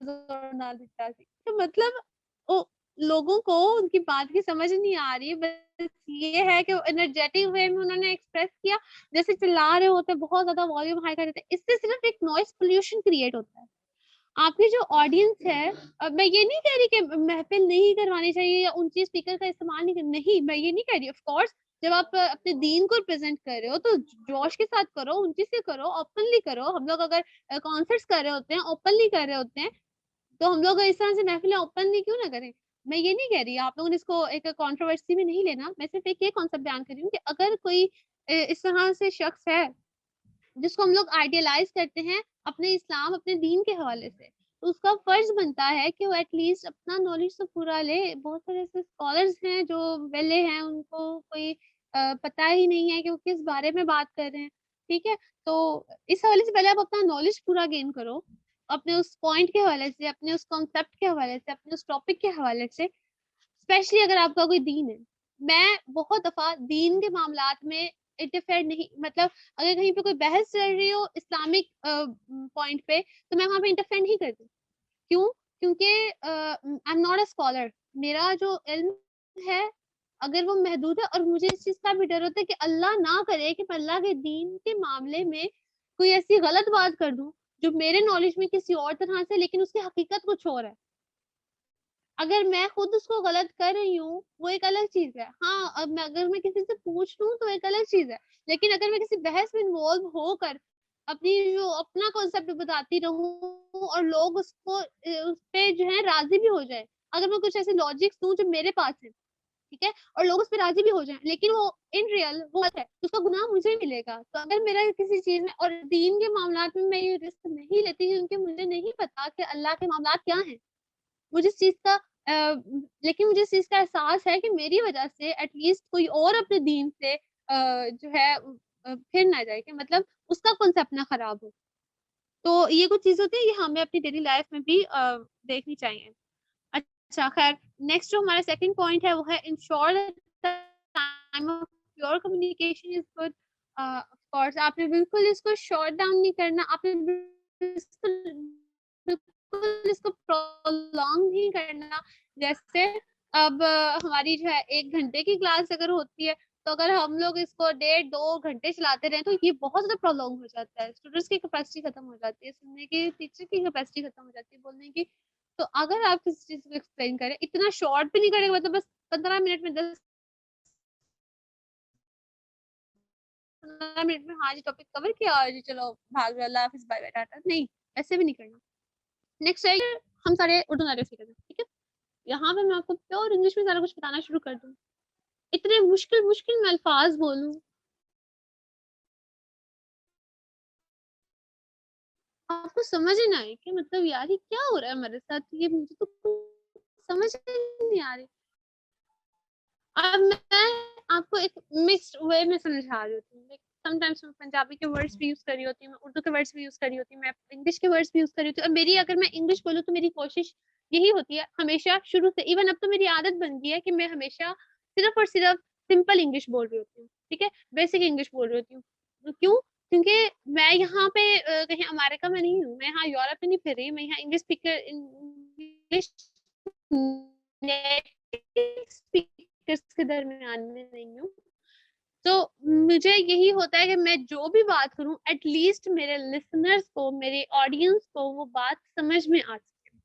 जोर ना दिता सी। तो मतलब वो लोगों को उनकी बात की समझ नहीं आ रही है, बस ये है कि एनर्जेटिक वे में उन्होंने एक्सप्रेस किया, जैसे चिल्ला रहे होते हैं, बहुत ज्यादा वॉल्यूम हाई कर देते हैं, इससे सिर्फ एक नॉइस पोल्यूशन क्रिएट होता है। आपकी जो ऑडियंस है, मैं ये नहीं कह रही कि महफिल नहीं करवानी चाहिए या ऊंची स्पीकर का इस्तेमाल नहीं नहीं, मैं ये नहीं कह रही। ऑफ कोर्स जब आप अपने दीन को रिप्रेजेंट कर रहे हो तो जोश के साथ करो, ऊंची से करो, ओपनली करो। हम लोग अगर कॉन्सर्ट्स कर रहे होते हैं, ओपनली कर रहे होते हैं, तो हम लोग इस तरह से महफिलें ओपनली क्यों ना करें? मैं ये नहीं कह रही, आप लोगों ने इसको एक कंट्रोवर्सी में नहीं लेना। मैं सिर्फ एक ये कॉन्सेप्ट बयान कर रही हूँ कि अगर कोई इस तरह से शख्स है जिसको हम लोग आइडियलाइज करते हैं अपने इस्लाम, अपने दीन के हवाले से, तो उसका फर्ज बनता है कि वो एटलीस्ट अपना नॉलेज तो पूरा ले। बहुत सारे ऐसे स्कॉलर्स हैं जो वेले हैं, उनको कोई पता ही नहीं है कि वो किस बारे में बात कर रहे हैं। ठीक है, तो इस हवाले से पहले आप अपना नॉलेज पूरा गेन करो, अपने उस पॉइंट के हवाले से, अपने उस कॉन्सेप्ट के हवाले से, अपने उस टॉपिक के हवाले से, स्पेशली अगर आपका कोई दीन है। मैं बहुत दफा दीन के मामलात में इंटरफेयर नहीं, मतलब अगर कहीं पे कोई बहस चल रही हो इस्लामिक पॉइंट पे, तो मैं वहां पे इंटरफेयर नहीं करती। क्यों? क्योंकि I am not a scholar. मेरा जो इल्म है अगर वो महदूद है, और मुझे इस चीज का भी डर होता है कि अल्लाह ना करे कि मैं अल्लाह के दीन के मामले में कोई ऐसी गलत बात कर दूं जो मेरे नॉलेज में किसी और तरह से, लेकिन उसकी हकीकत कुछ और है। अगर मैं खुद उसको गलत कर रही हूँ वो एक अलग चीज है। हाँ, अब मैं अगर मैं किसी से पूछ लूँ तो एक अलग चीज है, लेकिन अगर मैं किसी बहस में इन्वॉल्व होकर अपनी जो अपना कॉन्सेप्ट बताती रहूं और लोग उसको उस पे जो है राजी भी हो जाए, अगर मैं कुछ ऐसे लॉजिक्स दूं जो मेरे पास है, ठीक है, और लोग उस पर राजी भी हो जाएं, लेकिन वो इन रियल वो गलत है, तो उसका गुनाह मुझे मिलेगा। तो अगर मेरा किसी चीज में, और दीन के मामलात में मैं ये रिस्क नहीं लेती क्योंकि मुझे नहीं पता कि अल्लाह के मामलात क्या है। मुझे इस चीज का लेकिन मुझे इस चीज का एहसास है कि मेरी वजह से एटलीस्ट कोई और अपने दीन से जो है फिर ना जाए, कि मतलब उसका कॉन्सेप्ट ना खराब हो। तो ये कुछ चीजें होती है, ये हमें अपनी डेली लाइफ में भी देखनी चाहिए। अच्छा खैर, नेक्स्ट जो हमारा सेकंड पॉइंट है वो है ensure time of your communication is good. Of course आपने बिल्कुल इसको शॉर्ट डाउन नहीं करना, आपने बिल्कुल इसको प्रोलॉन्ग नहीं करना। जैसे अब हमारी जो है 1 घंटे की क्लास अगर होती है, तो अगर हम लोग इसको 1.5-2 घंटे चलाते रहे तो ये बहुत ज्यादा प्रोलॉन्ग हो जाता है। स्टूडेंट्स की कैपेसिटी खत्म हो जाती है सुनने की, टीचर की कैपेसिटी खत्म हो जाती है बोलने की। तो अगर आप किसी चीज को एक्सप्लेन करें, इतना शॉर्ट भी नहीं करेंगे, मतलब बस 15 मिनट में 10-15 मिनट में हाँ जी टॉपिक कवर किया और जी चलो भाग अल्लाह हाफिज बाय बाय टाटा, नहीं ऐसे भी नहीं करना। नेक्स्ट है हम सारे उर्दू नारे सीखेंगे, ठीक है। यहाँ पे मैं आपको प्योर इंग्लिश में सारा कुछ बताना शुरू कर दूँ, इतने मुश्किल मुश्किल मैं अल्फाज बोलूँ, आपको समझ ही ना आए कि मतलब यार ये क्या हो रहा है हमारे साथ, ये मुझे तो समझ ही नहीं आ रही। अब मैं आपको एक मिक्स्ड वे में समझा रही हूँ। समटाइम्स मैं पंजाबी के वर्ड्स भी यूज कर रही होती हूँ, मैं उर्दू के वर्ड्स भी यूज कर रही होती हूँ, मैं इंग्लिश के वर्ड्स भी यूज कर रही होती हूँ। और मेरी, अगर मैं इंग्लिश बोलूँ तो मेरी कोशिश यही होती है हमेशा शुरू से, इवन अब तो मेरी आदत बन गई है कि मैं हमेशा सिर्फ और सिर्फ सिंपल इंग्लिश बोल रही होती हूँ, ठीक है, बेसिक इंग्लिश बोल रही होती हूँ। क्यों? क्योंकि मैं यहाँ पे कहीं अमेरिका में नहीं हूँ, मैं यहाँ यूरोप में नहीं फिर रही, मैं यहाँ इंग्लिश इंग्लिश स्पीकर्स के दरमियान में नहीं हूँ। तो मुझे यही होता है कि मैं जो भी बात करूं एटलीस्ट मेरे लिसनर्स को, मेरे ऑडियंस को वो बात समझ में आ सके।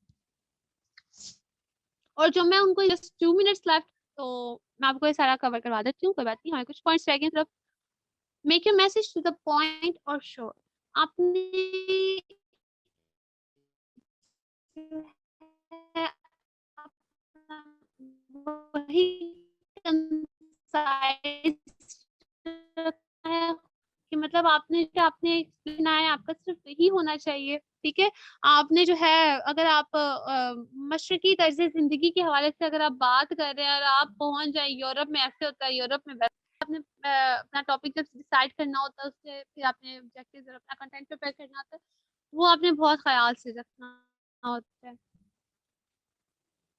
और जो मैं उनको जस्ट 2 मिनट्स लेफ्ट, तो मैं आपको ये सारा कवर करवा देती हूँ, कोई बात नहीं, हमें कुछ पॉइंट्स रह गए सिर्फ। Make your message to the point और श्योर। आपने वही concise रखना है कि मतलब आपने जो आपने explain है आपका सिर्फ वही होना चाहिए, ठीक है। आपने जो है, अगर आप मशरकी तर्ज जिंदगी के हवाले से अगर आप बात कर रहे हैं और आप पहुंच जाए यूरोप में, ऐसे होता है यूरोप में, वैसे आपने अपना टॉपिक जब डिसाइड करना होता है, उससे फिर आपने ऑब्जेक्टिव अपना कंटेंट प्रिपेयर करना होता है, वो आपने बहुत ख्याल से रखना होता है,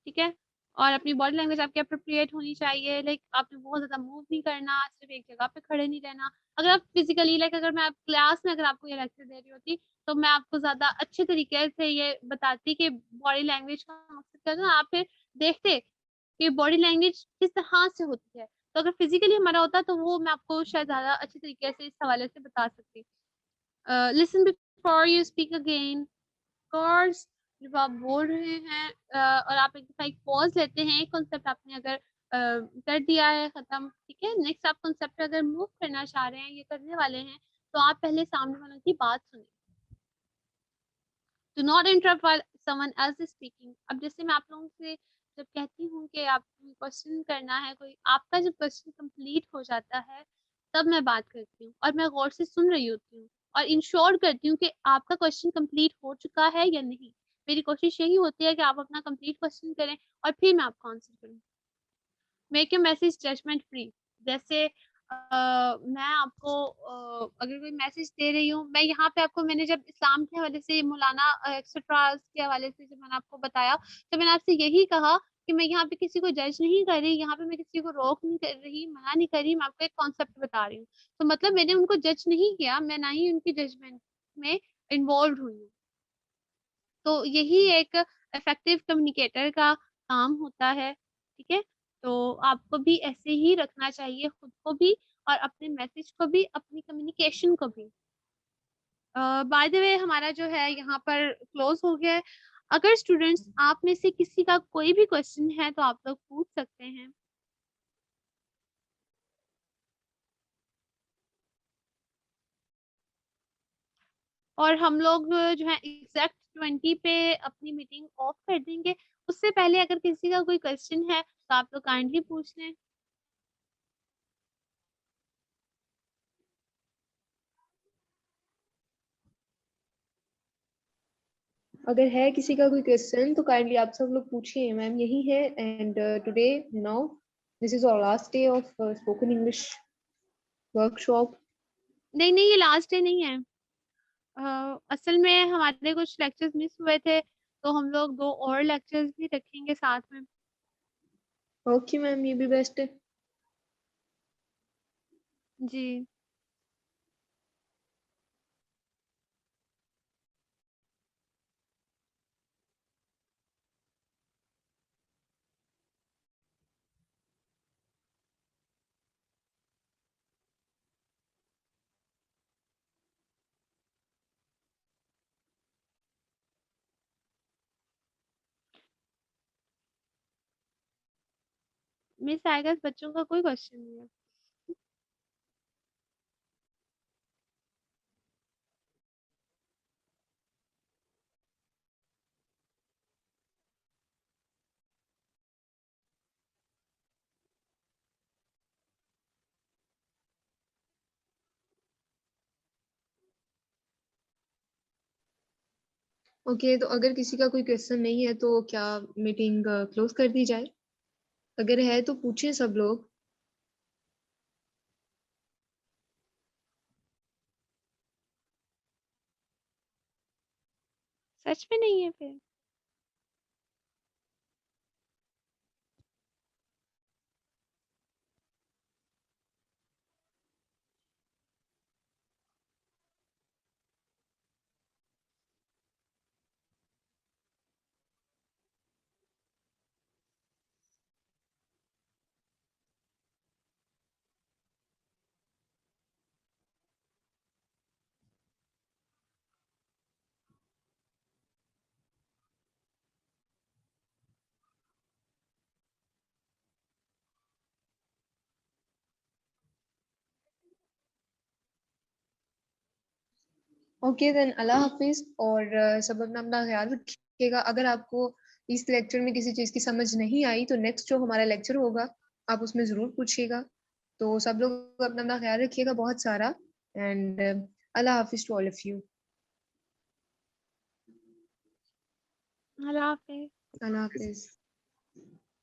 ठीक है। और अपनी बॉडी लैंग्वेज आपकी अप्रोप्रिएट होनी चाहिए, लाइक आपने बहुत ज्यादा मूव नहीं करना, सिर्फ एक जगह पे खड़े नहीं रहना। अगर आप फिजिकली, लाइक अगर मैं क्लास में अगर आपको ये लेक्चर दे रही होती तो मैं आपको ज्यादा अच्छे तरीके से ये बताती कि बॉडी लैंग्वेज का मकसद क्या था, आप फिर देखते कि बॉडी लैंग्वेज किस तरह से होती है। तो अगर फिजिकली हमारा होता तो वो मैं आपको शायद ज्यादा अच्छे तरीके से इस हवाले से बता सकती। Listen before you speak again. Course जब आप बोल रहे हैं और आप एक दफा एक पॉज लेते हैं, एक कॉन्सेप्ट आपने अगर कर दिया है खत्म, ठीक है, नेक्स्ट आप कॉन्सेप्ट पे अगर मूव करना चाह रहे हैं, ये करने वाले हैं, तो आप पहले सामने वालों की बात सुने। Do not interrupt while someone else is speaking. अब जैसे मैं आप लोगों से जब कहती हूँ कि आप क्वेश्चन करना है कोई, आपका जब क्वेश्चन कंप्लीट हो जाता है तब मैं बात करती हूँ और मैं गौर से सुन रही होती हूँ और इंश्योर करती हूँ कि आपका क्वेश्चन कंप्लीट हो चुका है या नहीं। मेरी कोशिश यही होती है कि आप अपना कंप्लीट क्वेश्चन करें और फिर मैं आपको आंसर करूँ। Make your message judgement free. जैसे मैं आपको अगर कोई मैसेज दे रही हूँ, मैं यहाँ पे आपको, मैंने जब इस्लाम के हवाले से, मौलाना एक्सेट्रा के हवाले से जब मैंने आपको बताया, तो मैंने आपसे यही कहा कि मैं यहाँ पे किसी को जज नहीं कर रही, यहाँ पे मैं किसी को रोक नहीं कर रही, मना नहीं कर रही, मैं आपको एक कॉन्सेप्ट बता रही हूँ। तो मतलब मैंने उनको जज नहीं किया, मैं ना ही उनकी जजमेंट में इन्वॉल्व हुई हूँ। तो यही एक इफेक्टिव कम्युनिकेटर का काम होता है, ठीक है। तो आपको भी ऐसे ही रखना चाहिए, खुद को भी और अपने मैसेज को भी, अपनी कम्युनिकेशन को भी। बाय द वे हमारा जो है यहाँ पर क्लोज हो गया है। अगर स्टूडेंट्स आप में से किसी का कोई भी क्वेश्चन है तो आप लोग पूछ सकते हैं। और हम लोग जो है एग्जैक्ट 20 पे अपनी मीटिंग ऑफ कर देंगे। उससे पहले अगर किसी का कोई क्वेश्चन है तो आप लोग काइंडली पूछ लें। अगर है किसी का कोई क्वेश्चन तो काइंडली आप सब लोग पूछिए, मैम यही है। And today now this is our last day of spoken English workshop. नहीं नहीं, ये लास्ट डे नहीं है। असल में हमारे कुछ लेक्चर्स मिस हुए थे, तो हम लोग 2 और लेक्चर्स भी रखेंगे साथ में। ओके मैम, ये भी बेस्ट है। जी। मिस आएगा, बच्चों का कोई क्वेश्चन नहीं है। ओके तो अगर किसी का कोई क्वेश्चन नहीं है तो क्या मीटिंग क्लोज कर दी जाए? अगर है तो पूछें सब लोग। सच में नहीं है फिर? ओके देन, अल्लाह हाफिज। और सब अपना अपना ख्याल रखिएगा। अगर आपको इस लेक्चर में किसी चीज़ की समझ नहीं आई तो नेक्स्ट जो हमारा लेक्चर होगा आप उसमें ज़रूर पूछिएगा। तो सब लोग अपना अपना ख्याल रखिएगा बहुत सारा। एंड अल्लाह हाफिज टू ऑल ऑफ यू। अल्लाह हाफिज। अल्लाह हाफिज।